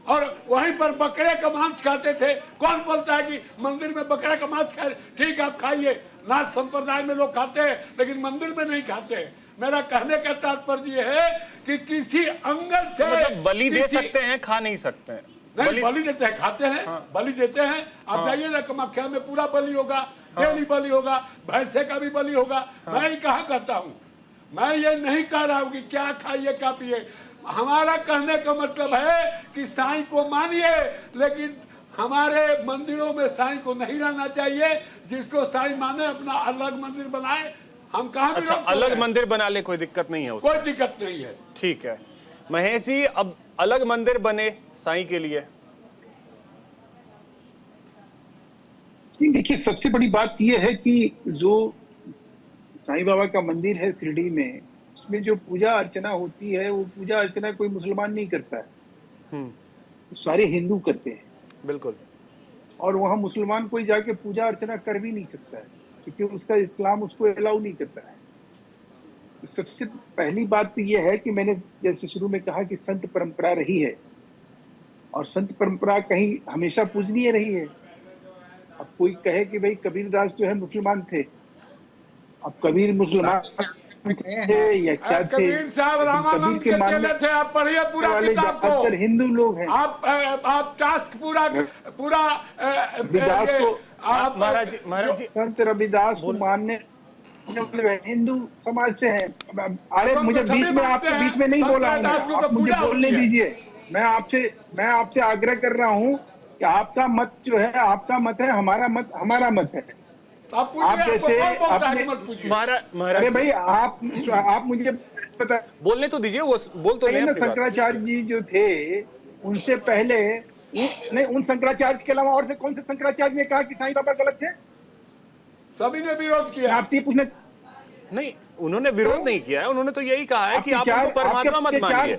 और वहीं पर बकरे का मांस खाते थे। कौन बोलता है कि मंदिर में बकरे का मांस खाए? ठीक, आप खाइए, नाथ संप्रदाय में लोग खाते हैं, लेकिन मंदिर में नहीं खाते। मेरा कहने का तात्पर्य है कि किसी अंगल से मतलब बलि दे सकते हैं, खा नहीं सकते हैं। नहीं, बलि देते हैं, खाते हैं। हाँ। बलि देते हैं। आप जाइए ना कामाख्या में, पूरा बलि होगा। डेली बलि होगा, भैंसे का भी बलि होगा। मैं ही कहा करता हूँ, मैं ये नहीं कह रहा हूँ कि क्या खाइए क्या पिए। हमारा कहने का मतलब है कि साईं को मानिए, लेकिन हमारे मंदिरों में साईं को नहीं रहना चाहिए। जिसको साईं माने अपना अलग मंदिर बनाए, हम कहाँ अच्छा, अलग मंदिर बना ले, कोई दिक्कत नहीं है उसमें? कोई दिक्कत नहीं है। ठीक है महेश जी, अब अलग मंदिर बने साईं के लिए? देखिए, सबसे बड़ी बात यह है कि जो साईं बाबा का मंदिर है शिरडी में, उसमें जो पूजा अर्चना होती है वो पूजा अर्चना कोई मुसलमान नहीं करता है, सारे हिंदू करते हैं। बिल्कुल। और वहां मुसलमान कोई जाके पूजा अर्चना कर भी नहीं सकता है, क्योंकि उसका इस्लाम उसको अलाउ नहीं करता है। सबसे पहली बात तो यह है कि मैंने जैसे शुरू में कहा कि संत परंपरा रही है, और संत परंपरा कहीं हमेशा पूजनीय रही है। अब कोई कहे कि भाई कबीरदास जो है मुसलमान थे, अब कबीर मुसलमान थे या क्या थे? कबीर साहब रामानंद के चेले थे। आप पढ़िए पूरा किताब को, हिंदू लोग हैं। आप टास्क पूरा रविदास को, महाराज जी संत रविदास को मानने हिंदू समाज से है। अरे मुझे बीच में आपके बीच में नहीं बोला हूँ, आप मुझे बोलने दीजिए। मैं आपसे आग्रह कर रहा हूँ कि आपका मत जो है आपका मत है, हमारा मत है। आप जैसे अरे भाई आप मुझे पता बोलने तो दीजिए, वो बोल तो रहे हैं। शंकराचार्य जी जो थे उनसे पहले नहीं, उन शंकराचार्य के अलावा और से कौन से शंकराचार्य ने कहा कि साईं बाबा गलत थे? सभी ने विरोध किया। आपसे पूछने नहीं, उन्होंने विरोध नहीं किया है, उन्होंने तो यही कहा है कि आप उनको परमात्मा मत मानिए।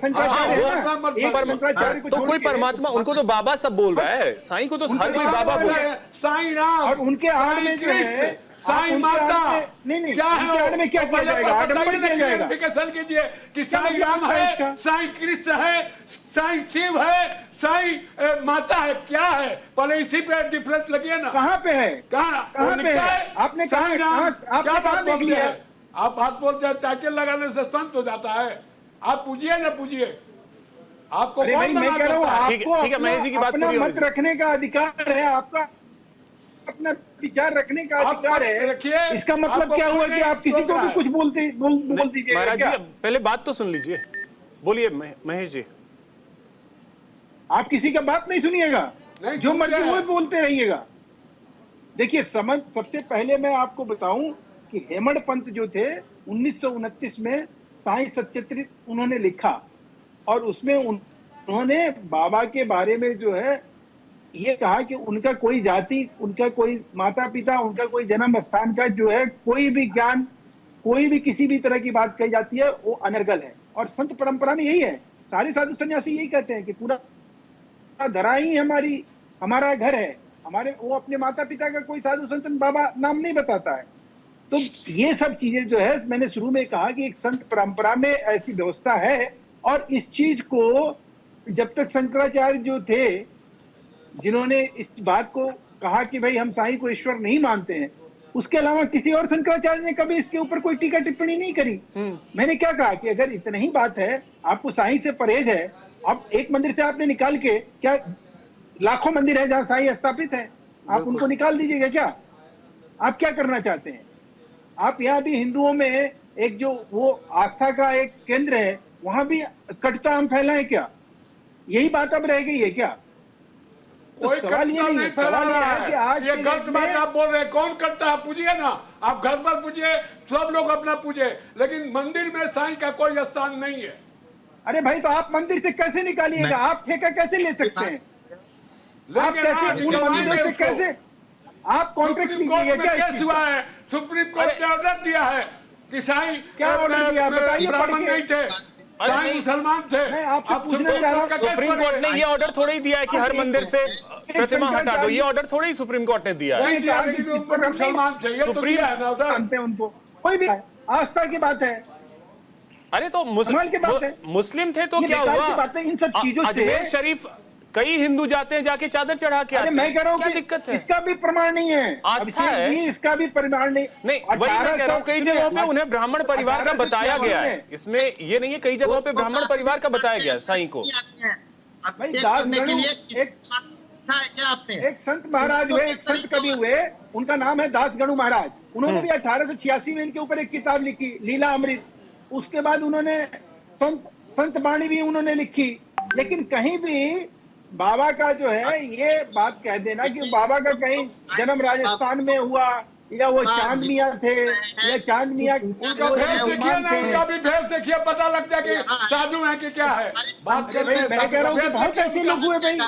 तो कोई परमात्मा, उनको तो बाबा सब बोल रहा है, साईं को तो हर कोई बाबा बोल रहा है। साईं राम और उनके आड़ में जो है साईं माता नहीं क्या है, आड़ में क्या किया जाएगा? आडंबर किया जाएगा। क्लैरिफिकेशन कीजिए कि साईं राम है, साईं कृष्ण है, साईं शिव है, साईं माता है, क्या है? पहले इसी पे डिफरेंस लगिए ना। कहाँ पे है? कहाँ पे है? आपने साईं राम आपने कहाँ देख लिया? आप बात बोलते हैं, टाइटल लगाने से संत हो जाता है। आप पूजिए ना पूजिए, आपको अरे भाई मैं कह रहा हूँ आपको ठीक है, महेश जी की बात अपना पूरी मत रखने का अधिकार है, आपका अपना विचार रखने का अधिकार है। इसका मतलब क्या हुआ कि आप किसी को भी कुछ बोल दीजिए? महाराज जी पहले बात तो सुन लीजिए, बोलिए महेश जी। आप किसी का बात नहीं सुनिएगा, जो मर्जी वो बोलते रहिएगा। देखिए सबसे पहले मैं आपको बताऊं कि हेमड़ पंत जो थे 1929 में साईं सच्चित्रित उन्होंने लिखा, और उसमें उन्होंने बाबा के बारे में जो है ये कहा कि उनका कोई जाति, उनका कोई माता पिता, उनका कोई जन्म स्थान का जो है कोई भी ज्ञान, कोई भी किसी भी तरह की बात कही जाती है वो अनर्गल है। और संत परंपरा में यही है, सारे साधु सन्यासी यही कहते हैं कि पूरा धरा ही हमारा घर है। हमारे वो अपने माता पिता का कोई साधु संतन बाबा नाम नहीं बताता है। तो ये सब चीजें जो है, मैंने शुरू में कहा कि एक संत परंपरा में ऐसी व्यवस्था है, और इस चीज को जब तक शंकराचार्य जो थे जिन्होंने इस बात को कहा कि भाई हम साईं को ईश्वर नहीं मानते हैं, उसके अलावा किसी और शंकराचार्य ने कभी इसके ऊपर कोई टीका टिप्पणी नहीं करी। मैंने क्या कहा कि अगर इतना ही बात है, आपको साईं से परहेज है, अब एक मंदिर से आपने निकाल के, क्या लाखों मंदिर है जहां साईं स्थापित है, आप उनको निकाल दीजिएगा क्या? आप क्या करना चाहते हैं? आप यहाँ भी हिंदुओं में एक जो वो आस्था का एक केंद्र है, वहां भी कटुता हम फैलाएं क्या? यही बात अब रह गई है क्या? तो सवाल ये नहीं है, सवाल ये है कि आज ये गलत बात आप बोल रहे हैं। कौन करता है? पूजिए ना, आप घर पर पूजिए, सब लोग अपना पूजे, लेकिन मंदिर में साईं का कोई स्थान नहीं है। अरे भाई, तो आप मंदिर से कैसे निकालिएगा? आप ठेका कैसे ले सकते हैं? आप कैसे उन मंदिरों से कैसे आप कॉन्ट्रैक्ट लीजिएगा? क्या केस हुआ है? सुप्रीम कोर्ट ने ऑर्डर दिया है कि साईं क्या ऑर्डर दिया? बताइए। ब्राह्मण नहीं थे, साईं मुसलमान थे। मैं आपसे पूछना चाह रहा हूं, सुप्रीम कोर्ट ने ये ऑर्डर थोड़ी दिया है कि हर मंदिर से प्रतिमा हटा दो। ये ऑर्डर थोड़ी सुप्रीम कोर्ट ने दिया है। मुसलमान चाहिए तो दिया है ना ऑर्डर। जानते हैं उनको, कोई भी आस्था की बात है। अरे तो मुस्लिम थे तो क्या हुआ? इन सब चीजों से अजमेर शरीफ कई हिंदू जाते हैं, जाके चादर चढ़ा के आते अरे मैं कह रहा हूँ क्या कि दिक्कत है? इसका भी प्रमाण नहीं है, आस्था अभिषेक है। जी, इसका भी प्रमाण नहीं। नहीं, वही मैं कह रहा हूँ, कई जगहों पे उन्हें ब्राह्मण परिवार का बताया गया है, इसमें ये नहीं है, कई जगहों पे ब्राह्मण परिवार का बताया गया है साईं को। भाई दास गणु एक संत महाराज हुए, एक संत कवि हुए, उनका नाम है दास गणु महाराज। उन्होंने भी 1886 में इनके ऊपर एक किताब लिखी, लीला अमृत। उसके बाद उन्होंने संत वाणी भी उन्होंने लिखी। लेकिन कहीं भी बाबा का जो है ये बात कह देना कि बाबा का कहीं जन्म राजस्थान में हुआ, या वो चांद मियाँ थे, या चांद मियाँ उनका भेष देखिए ना, उनका भी भेष देखिए, पता लगता है कि साधु है कि क्या है। बात करते हैं, मैं कह रहा हूँ कि बहुत ऐसे लोग हुए भाई।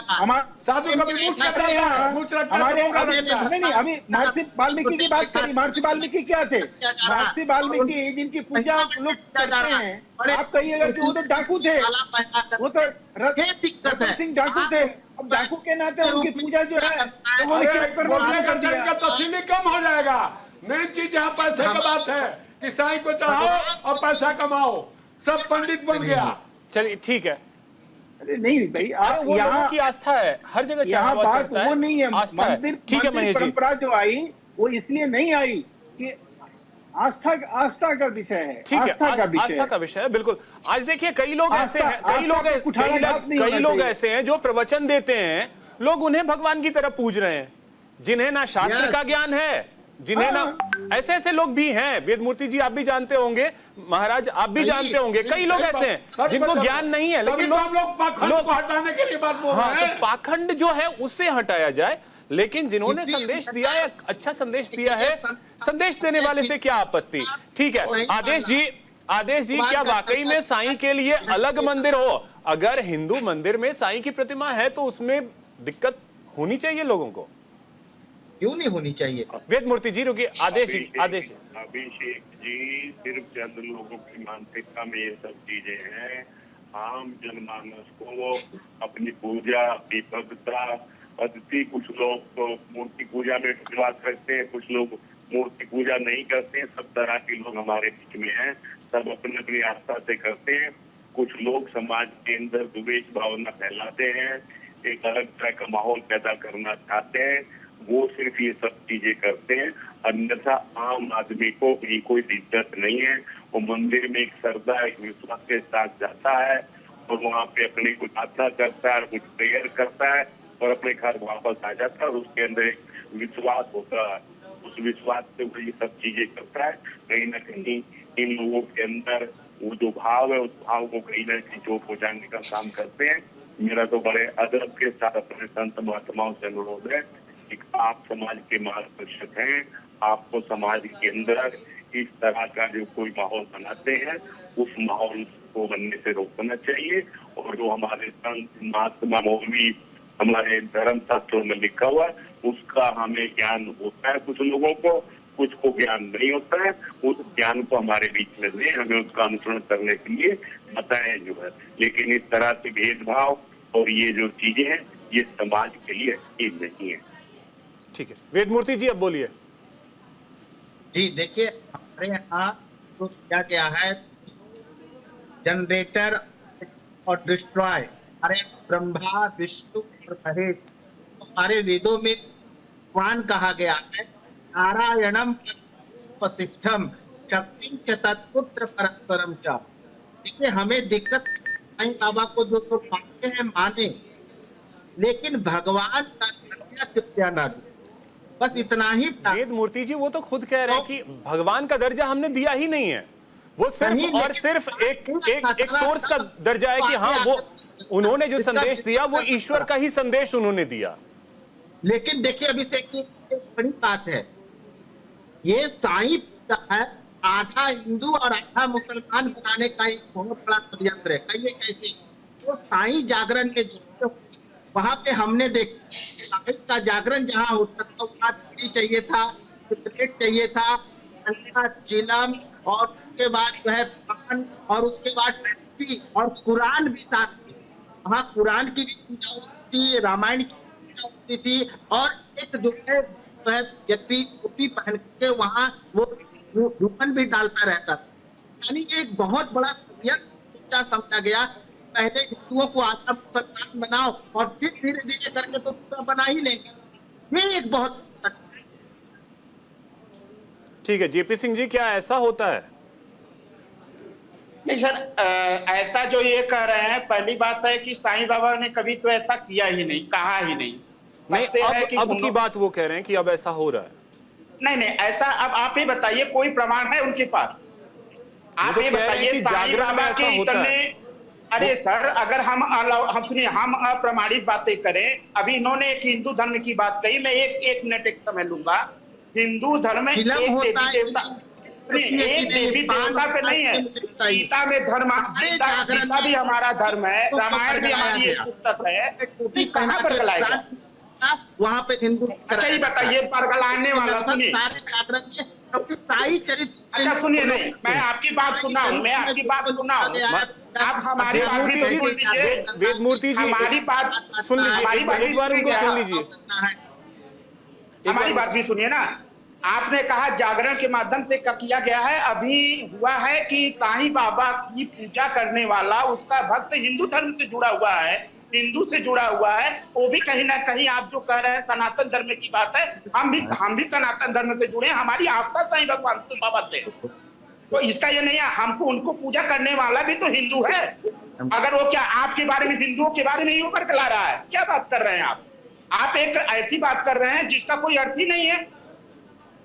साधु कभी मूछ रखता है, मूछ रखता है, हमारे तो लगता है। नहीं, अभी महर्षि वाल्मीकि की बात करी। महर्षि वाल्मीकि क्या थे? महर्षि वाल्मीकि जिनकी पूजा लोग करते हैं, आप कहिएगा कि वो तो डाकू थे, वो तो रतन सिंह डाकू थे। अब डाकू के नाते उनकी पूजा जो है लोगों ने क्यों करना शुरू कर दिया? का तफसीली कम हो जाएगा। मेन चीज यहाँ पैसे की बात है कि साईं को चढ़ाओ और पैसा कमाओ, सब पंडित बन गया। चलिए ठीक है। अरे नहीं भाई, आप वो यहाँ लोगों की आस्था है, हर जगह यहाँ चढ़ावा बात चढ़ता है, वो नहीं है। आस्था है। मंदिर ठीक है महेश जी, परंपरा जो आई वो इसलिए नहीं आई कि आस्था का विषय है। ठीक है, आस्था का विषय है, बिल्कुल। आज देखिए कई लोग ऐसे हैं, कई कई लोग ऐसे हैं जो प्रवचन देते हैं, लोग उन्हें भगवान की तरह पूज रहे हैं, जिन्हें ना शास्त्र का ज्ञान है, जिन्हें ना, ऐसे लोग भी हैं। वेदमूर्ति जी आप भी जानते होंगे, महाराज आप भी जानते होंगे, कई लोग ऐसे हैं जिनको ज्ञान नहीं है, लेकिन लोग हटाने के लिए बात बोल रहे हैं। तो पाखंड जो है उससे हटाया जाए, लेकिन जिन्होंने संदेश दिया है, अच्छा संदेश दिया है, संदेश देने वाले से क्या आपत्ति? ठीक है आदेश जी, क्या वाकई में साईं के लिए अलग मंदिर हो? अगर हिंदू मंदिर में साईं की प्रतिमा है तो उसमें दिक्कत होनी चाहिए लोगों को, क्यों नहीं होनी चाहिए? वेदमूर्ति जी रुकिए, आदेश अभिषेक जी, सिर्फ चंद लोगों की मानसिकता में ये सब चीजें हैं। आम जनमानस को अपनी पूजा, अपनी भक्तता, पद्धति, कुछ लोग तो मूर्ति पूजा में विश्वास रखते हैं, कुछ लोग मूर्ति पूजा नहीं करते हैं। सब तरह के लोग हमारे बीच में हैं, सब अपनी अपनी आस्था से करते हैं। कुछ लोग समाज के अंदर द्वेष भावना फैलाते हैं, एक अलग तरह का माहौल पैदा करना चाहते हैं, वो सिर्फ ये सब चीजें करते हैं। अन्यथा आम आदमी को भी कोई दिक्कत नहीं है। वो मंदिर में एक श्रद्धा, एक विश्वास के साथ जाता है और वहाँ पे अपनी कुछ प्रार्थना करता है, कुछ प्रेयर करता है और अपने घर वापस आ जाता है और उसके अंदर एक विश्वास होता है। उस विश्वास से वो ये सब चीजें करता है। कहीं ना कहीं इन लोगों के अंदर वो जो भाव है, उस भाव को कहीं ना कहीं चोट पहुंचाने का काम करते हैं। मेरा तो बड़े अदब के साथ अपने संत महात्माओं से अनुरोध है कि आप समाज के मार्गदर्शक हैं, आपको समाज के अंदर इस तरह का जो कोई माहौल बनाते हैं, उस माहौल को बनने से रोकना चाहिए। और जो हमारे संत महात्मा मौलवी हमारे धर्म शास्त्रों में लिखा हुआ है, उसका हमें ज्ञान होता है। कुछ लोगों को, कुछ को ज्ञान नहीं होता है। उस ज्ञान को हमारे बीच में दें, हमें उसका अनुसरण करने के लिए बताएं जो है। लेकिन इस तरह से भेदभाव और ये जो चीजें हैं, ये समाज के लिए ठीक नहीं है। ठीक है वेदमूर्ति जी अब बोलिए। जी देखिए, हमारे यहाँ तो क्या क्या है, जनरेटर और डिस्ट्रॉय, हमारे ब्रह्मा विष्णु और महेश, हमारे वेदों में पुराण कहा गया है, नारायणम प्रतिष्ठम शक्ति च तत्पुत्र परस्परम च। देखिए हमें दिक्कत साईं बाबा को जो तो मानते हैं माने, लेकिन भगवान का दर्जा कृपया ना दे, बस इतना ही। वेदमूर्ति जी वो तो खुद कह रहे हैं कि भगवान का दर्जा हमने दिया ही नहीं है, वो सिर्फ और सिर्फ एक सोर्स का दर्जा है कि हाँ वो उन्होंने जो संदेश दिया वो ईश्वर का ही संदेश उन्होंने दिया। लेकिन देखिए अभिषेक की एक बड़ी बात है, ये साईं है आधा हिंदू और आधा मुसलमान बनाने का एक बहुत बड़ा षड्यंत्र है। कहिए कैसे? तो साईं जागरण में वहां पे हमने देखा का जागरण जहाँ होता था वहाँ चाहिए था, चाहिए था, चिलम और उसके बाद जो है पान और उसके बाद और कुरान भी साथ में, वहाँ कुरान की भी पूजा होती थी, रामायण की पूजा होती थी और एक जो है व्यक्ति टोपी पहन के वहाँ वो धूपन भी डालता रहता था। यानी एक बहुत बड़ा सोचा समझा गया। पहले हिंदुओं को आधा मुसलमान बनाओ और फिर धीरे धीरे करके तो पूरा बना ही लेंगे। ये एक बहुत ठीक है जेपी सिंह जी, क्या ऐसा होता है? नहीं सर, ऐसा जो ये कह रहे हैं, पहली बात है कि साईं बाबा ने कभी तो ऐसा किया ही नहीं, कहा ही नहीं। अब की बात वो कह रहे हैं कि अब ऐसा हो रहा है। नहीं नहीं, ऐसा अब आप ही बताइए, कोई प्रमाण है उनके पास? आप ये बताइए साईं बाबा के इतने, अरे सर अगर हम सुनिए, हम अप्रमाणित बातें करें, अभी इन्होंने एक हिंदू धर्म की बात कही, मैं एक मिनट एक समय लूंगा। हिंदू धर्म में एक देवी देवता पे नहीं है, गीता में धर्म, गीता भी हमारा धर्म है, रामायण भी हमारी एक पुस्तक है, कहाँ पर गलाएगा? वहाँ पे हिंदू। अच्छा ये बताइए, परगलाने वाला सुनिए, अच्छा सुनिए, नहीं मैं आपकी बात सुना हूँ, मैं आपकी बात सुना हूँ, आप हमारी बात भी तो सुन लीजिए। वेदमूर्ति जी हमारी बात सुन लीजिए, एक बार उनको सुन लीजिए, हमारी बात भी सुनिए ना। आपने कहा जागरण के माध्यम से किया गया है, अभी हुआ है कि साईं बाबा की पूजा करने वाला उसका भक्त हिंदू धर्म से जुड़ा हुआ है, हिंदू से जुड़ा हुआ है, वो भी कहीं ना कहीं आप जो कह रहे हैं सनातन धर्म की बात है, हम भी सनातन धर्म से जुड़े हैं, हमारी आस्था साईं भगवान से बाबा से, तो इसका ये नहीं है, हमको उनको पूजा करने वाला भी तो हिंदू है। अगर वो क्या आपके बारे में, हिंदुओं के बारे में ही ऊपर ला रहा है, क्या बात कर रहे हैं आप एक ऐसी बात कर रहे हैं जिसका कोई अर्थ ही नहीं है।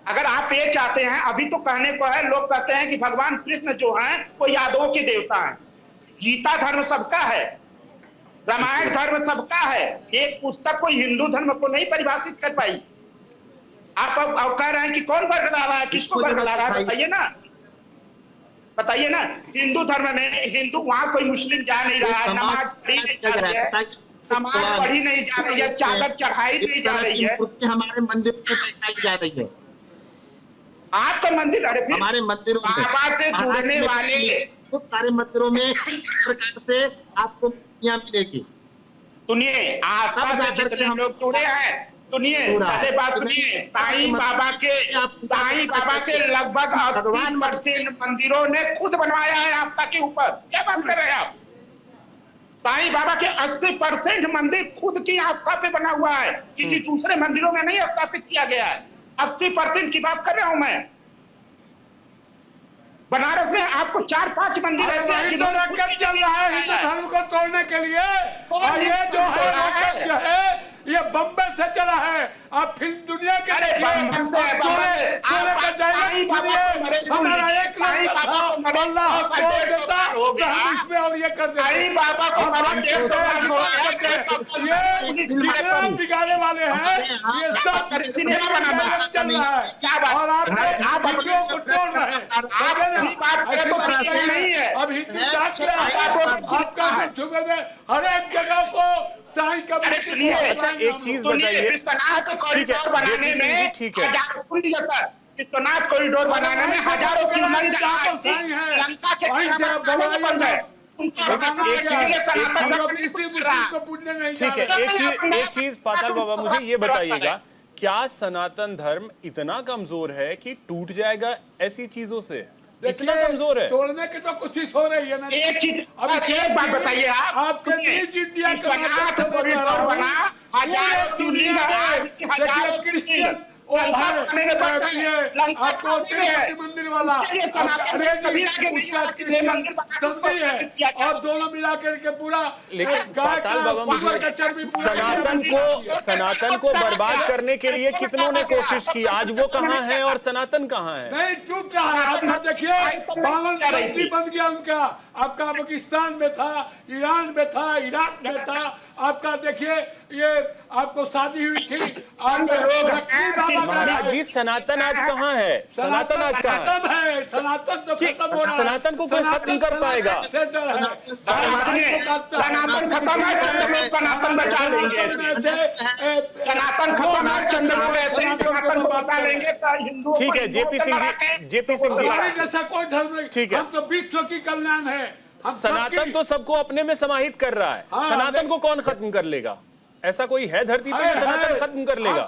अगर आप ये चाहते हैं, अभी तो कहने को है, लोग कहते हैं कि भगवान कृष्ण जो हैं वो यादवों के देवता हैं, गीता धर्म सबका है, रामायण धर्म सबका है, एक पुस्तक कोई हिंदू धर्म को नहीं परिभाषित कर पाई। आप अब कह रहे हैं कि कौन बरगला रहा है, किसको बरगला रहा है, बताइए ना, बताइए ना। हिंदू धर्म में हिंदू, वहां कोई मुस्लिम जा नहीं रहा है, नमाज पढ़ी नहीं जा रही है, नमाज पढ़ी नहीं जा रही है, चादर चढ़ाई नहीं जा रही है, हमारे मंदिर में बैठाई जा रही है। आपका मंदिर, अरे हमारे मंदिरों बाबा से जुड़ने वाले बहुत सारे मंदिरों में प्रकार से आपको मिलेगी। सुनिए, आस्था से जितने लोग जुड़े हैं, सुनिए पहले बात सुनिए, साईं बाबा के लगभग 80% मंदिरों ने खुद बनवाया है आस्था के ऊपर। क्या बात कर रहे हैं आप? साईं बाबा के 80% मंदिर खुद की आस्था पे बना हुआ है, किसी दूसरे मंदिरों में नहीं स्थापित किया गया है। 80% की बात कर रहा हूं मैं। बनारस में आपको 4-5 मंदिर रहते हैं, तो रैकेट चल रहा है हिंदू धर्म को तोड़ने के लिए, और ये जो है रैकेट जो है ये बम्बई से चला है। आप फिल्म दुनिया के देखिए, हमारा एक इसमें और ये कर देते बिगाड़े वाले हैं, ये सब चल रहा है और आप हिंदुओं को तोड़ रहे हैं। अब हिंदू जात आपका सुबह में हर एक जगह को साईं का। अच्छा एक चीज बताइए, कॉरिडोर बनाने में ठीक है, विश्वनाथ कॉरिडोर बनाने में हजारों की लंका के बन गए। ठीक है, एक चीज पाताल बाबा मुझे ये बताइएगा, क्या सनातन धर्म इतना कमजोर है कि टूट जाएगा ऐसी चीजों से? इतना कमजोर है? तोड़ने की तो कोशिश हो रही है ना। एक चीज, अब एक बात बताइए, आपके इंडिया का कॉरिडोर बना, हजारों क्रिश्चियन आपको मंदिर वाला और दोनों मिला करके पूरा। लेकिन पाताल बाबा मुझे सनातन को बर्बाद करने के लिए कितनों ने कोशिश की, आज वो कहाँ है और सनातन कहाँ है? नहीं चुप रहा है। आपका देखिए 52 कंट्री बन गया उनका, आपका पाकिस्तान में था, ईरान में था, इराक में था, आपका देखिए ये आपको शादी हुई थी। महाराज जी सनातन आज कहाँ है? सनातन आज कहाँ है? सनातन तो खत्म हो रहा है। सनातन को कोई खत्म कर पाएगा? सनातन खत्म है, चंद्र सनातन बचा लेंगे। सनातन खत्म है, चंद्र ऐसे ही सनातन को बचा लेंगे। हिंदू ठीक है, जेपी सिंह जी जैसा कोई धर्म नहीं, ठीक है, हम तो विश्व की कल्याण है। सनातन तो सबको अपने में समाहित कर रहा है, सनातन को कौन खत्म कर लेगा? ऐसा कोई है धरती पे जो सनातन खत्म कर लेगा?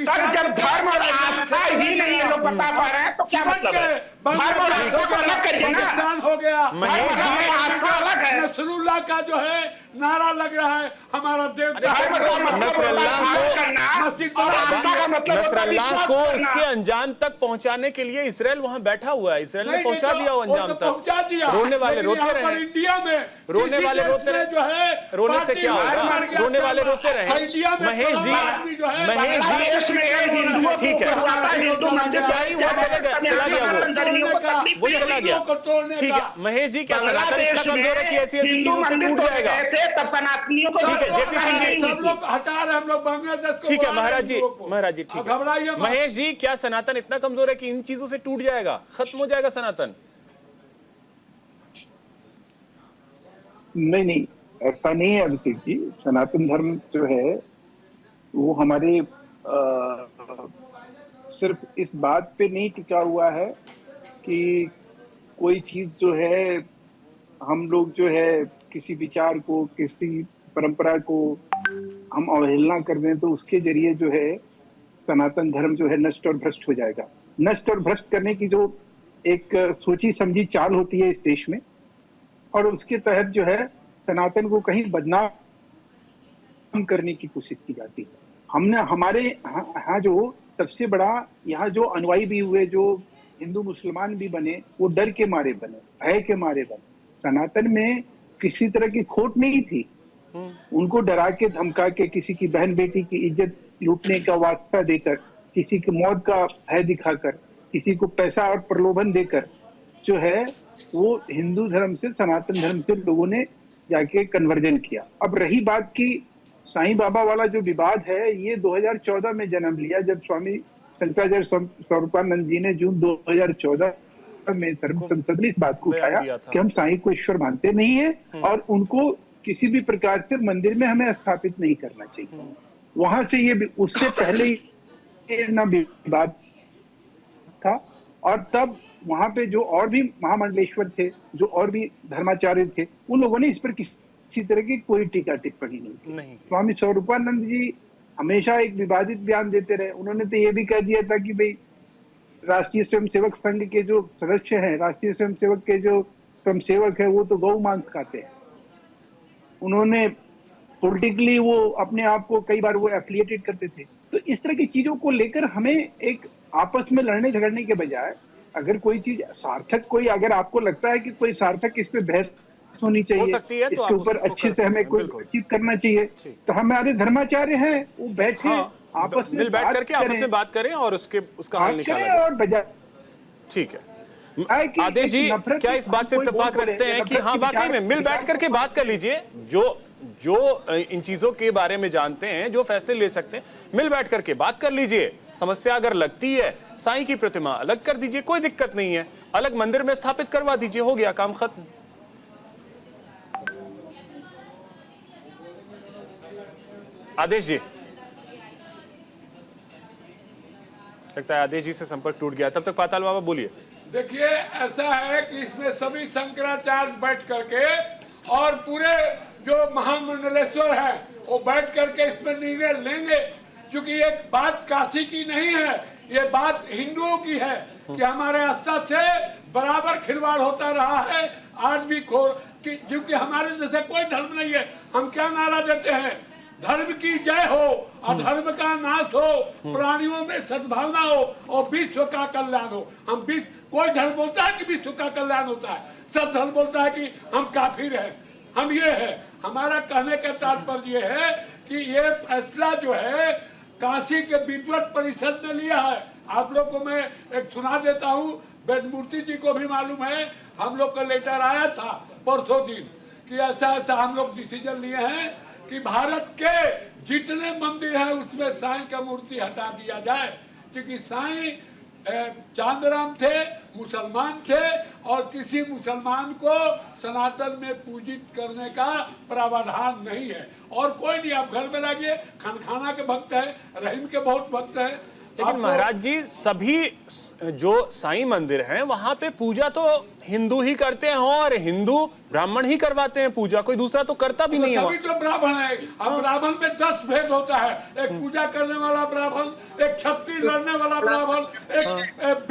सर जब धर्म और आस्था ही नहीं है लोग बता पा रहे हैं तो क्या मतलब है? धर्म और आस्था को अलग करिए ना। पाकिस्तान हो गया, महेश जी, आस्था अलग है। नसरुल्लाह का जो है नारा लग रहा है, हमारा देवता धर्म का मतलब नसरुल्लाह होता है को- करना, मस्जिद और आस्था का मतलब होता है नसरुल्लाह विश्वास को करना। उसके अंजाम तक पहुंचाने के लिए इसराइल वहां बैठा हुआ है। इसराइल ने पहुंचा दिया वो अंजाम पहुंचा तक। दिया। रोने वाले लेकिन रोते यहाँ रहे पर हैं। इंडिया में रोने किसी वाले देश रोते में रहे। जो है रोने से पार्टी क्या होगा? मर गया, रोने वाले रोते रहे। इंडिया में महेश जी, आदमी जो है महेश जी, बांग्लादेश में हिंदुओं को ठीक है। हुआ था, हिंदू मंदिर क्या ही हुआ, चला गया वो। धर्मियों को तकलीफ वो नहीं चला हुई। गया। को तोड़ने ठीक का। है महेश जी, क्या सनातन इतना बांग्लादेश कमजोर है कि ऐसी ऐसी हिंदू चीजों से मंदिर टूट तोड़े जाएगा? गए थे, तब सनातनियों को ठीक है, जेपी सिंह जी, सब लोग हटा रहे, हम लोग बांग्लादेश को ठीक है बुला रहे महाराज जी, हिंदुओं को। महाराज जी ठीक अब घबराइए है। मत। महेश जी, क्या सनातन इतना कमजोर है कि इन चीजों से टूट जाएगा, खत्म हो जाएगा सनातन? नहीं, ऐसा नहीं है अभिषेक जी। सनातन धर्म जो है वो हमारे सिर्फ इस बात पे नहीं टिका हुआ है कि कोई चीज जो है हम लोग जो है किसी विचार को, किसी परंपरा को हम अवहेलना कर दें तो उसके जरिए जो है सनातन धर्म जो है नष्ट और भ्रष्ट हो जाएगा। नष्ट और भ्रष्ट करने की जो एक सोची समझी चाल होती है इस देश में, और उसके तहत जो है सनातन को कहीं बदनाम करने की कोशिश की जाती है। हमने हमारे यहाँ जो सबसे बड़ा यहाँ जो अनुयायी भी हुए, जो हिंदू मुसलमान भी बने, वो डर के मारे बने, भय के मारे बने। सनातन में किसी तरह की खोट नहीं थी। उनको डरा के धमका के, किसी की बहन बेटी की इज्जत लूटने का वास्ता देकर, किसी की मौत का भय दिखाकर, किसी को पैसा और प्रलोभन देकर जो है वो हिंदू धर्म से सनातन धर्म से लोगों ने जाके कन्वर्जन किया। अब रही बात की साईं बाबा वाला जो विवाद है, ये 2014 में जन्म लिया, जब स्वामी शंकराचार्य स्वरूपानंद जी ने जून 2014 में धर्म संसद में इस बात को उठाया कि हम साईं को ईश्वर मानते नहीं है और उनको किसी भी प्रकार से मंदिर में हमें स्थापित नहीं करना चाहिए। वहां से ये, उससे पहले ही ना विवाद था, और तब वहां पे जो और भी महामंडलेश्वर थे, जो और भी धर्माचार्य थे, उन लोगों ने इस पर किसी तरह की कोई टीका टिप्पणी नहीं की। स्वामी स्वरूपानंद जी हमेशा एक विवादित बयान देते रहे। उन्होंने तो ये भी कह दिया था कि भाई राष्ट्रीय स्वयंसेवक संघ के जो सदस्य हैं, राष्ट्रीय स्वयंसेवक के जो स्वयंसेवक है, वो तो गौ मांस खाते हैं। उन्होंने पॉलिटिकली वो अपने आप को कई बार वो एफिलिएटेड करते थे। तो इस तरह की चीजों को लेकर हमें एक आपस में लड़ने झगड़ने के बजाय, अगर कोई चीज सार्थक, कोई अगर आपको लगता है कि कोई सार्थक इस पे बहस होनी चाहिए, सकती है, तो इसके ऊपर अच्छे से हमें कोई बातचीत करना चाहिए, तो हमारे धर्माचार्य हैं, वो बैठे आपस में मिल बैठ करके आपस में बात करें और उसका हल निकालें। और बजाय ठीक है आदेश जी, क्या इस बात से इत्तेफाक रखते हैं कि हाँ वाकई में मिल बैठ करके बात कर लीजिए, जो इन चीजों के बारे में जानते हैं, जो फैसले ले सकते हैं, मिल बैठ करके बात कर लीजिए। समस्या अगर लगती है, साईं की प्रतिमा अलग कर दीजिए, कोई दिक्कत नहीं है, अलग मंदिर में स्थापित करवा दीजिए, हो गया काम खत्म। आदेश जी, लगता है आदेश जी से संपर्क टूट गया, तब तक पाताल बाबा बोलिए। देखिए, ऐसा है कि इसमें सभी शंकराचार्य बैठ करके और पूरे जो महामंडलेश्वर है वो बैठ करके इसमें निर्णय लेंगे, क्योंकि ये बात काशी की नहीं है, ये बात हिंदुओं की है कि हमारे आस्था से बराबर खिलवाड़ होता रहा है आज भी, क्योंकि हमारे जैसे कोई धर्म नहीं है। हम क्या नारा देते हैं? धर्म की जय हो, अधर्म का नाश हो, प्राणियों में सद्भावना हो और विश्व का कल्याण हो। कोई धर्म बोलता है कि विश्व का कल्याण होता है, सब धर्म बोलता है कि हम काफिर हैं, हम ये है। हमारा कहने का तात्पर्य ये है कि ये फैसला जो है काशी के विद्वत परिषद ने लिया है। आप लोग को मैं एक सुना देता हूँ, वेदमूर्ति जी को भी मालूम है, हम लोग का लेटर आया था परसों दिन कि ऐसा ऐसा हम लोग डिसीजन लिए हैं कि भारत के जितने मंदिर हैं उसमें साईं का मूर्ति हटा दिया जाए, क्योंकि साईं चांदराम थे, मुसलमान थे, और किसी मुसलमान को सनातन में पूजित करने का प्रावधान नहीं है। और कोई नहीं, आप घर में लागिए, खनखाना के भक्त है, रहीम के बहुत भक्त है। लेकिन महाराज जी, सभी जो साईं मंदिर हैं वहां पे पूजा तो हिंदू ही करते हैं और हिंदू ब्राह्मण ही करवाते हैं पूजा, कोई दूसरा तो करता भी नहीं है। सभी तो ब्राह्मण है। अब ब्राह्मण में 10 भेद होता है, एक पूजा करने वाला ब्राह्मण, एक छत्ती लड़ने वाला ब्राह्मण, एक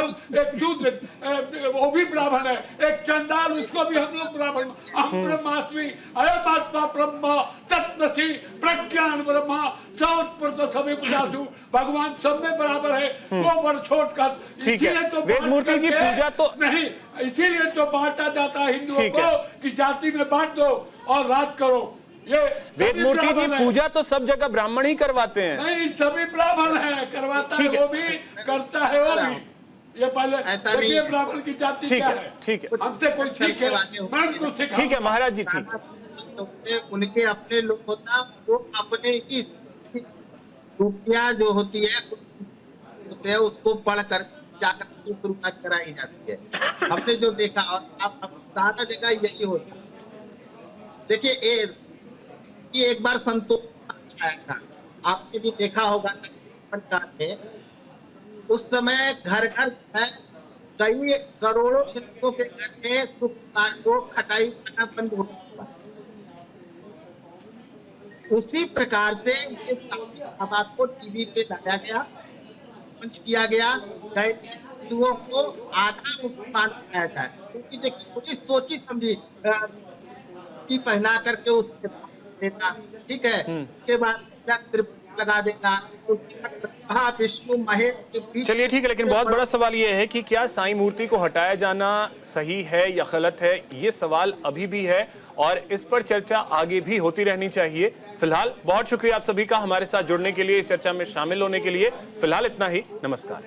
ब्राह्मण, एक शूद्र वो भी ब्राह्मण है, एक चंडाल उसको भी हम लोग ब्राह्मण। हम ब्रह्मास्मि अयमात्मा ब्रह्म तत्वसी प्रज्ञान ब्रह्मा सौत सभी प्रजासु, भगवान सब में बराबर है, वो बर छोट कर। ठीक है, तो वेदमूर्ति जी पूजा तो नहीं, इसीलिए तो बांटा जाता है हिंदुओं ठीक है। को कि जाति में बांट दो और राज करो। ये वेदमूर्ति जी पूजा तो सब जगह ब्राह्मण ही करवाते हैं। नहीं, सभी ब्राह्मण है, करवाता है वो भी, करता है वो भी। ये पहले देखिए ब्राह्मण की जाति क्या है। ठीक है, हमसे कोई ठीक है, मैं उनको सिखा। ठीक है महाराज जी, ठीक है। उनके अपने लोग होता, वो अपने ही रूपिया जो होती है होते हैं, उसको पढ़कर जाकर शुरुआत कराई जाती है। हमने जो देखा, और आप सारा जगह यही हो सकता। देखिए ये एक बार संतोष आया था, आपने भी देखा होगा में, उस समय घर घर है, कई करोड़ों हिंदुओं के घर में सुख खटाई खाना बंद हो गया। उसी प्रकार से समाज को टीवी पे लाया गया, मंच किया गया, हिंदुओं को आधा मुसलमान बनाया जाए। क्योंकि देखिए पूरी सोची समझी की पहना करके उसके देना, ठीक है, उसके बाद लगा देना, विष्णु महेश के बीच। चलिए ठीक है, लेकिन बहुत बड़ा सवाल ये है कि क्या साईं मूर्ति को हटाया जाना सही है या गलत है, ये सवाल अभी भी है और इस पर चर्चा आगे भी होती रहनी चाहिए। फिलहाल बहुत शुक्रिया आप सभी का हमारे साथ जुड़ने के लिए, इस चर्चा में शामिल होने के लिए। फिलहाल इतना ही, नमस्कार।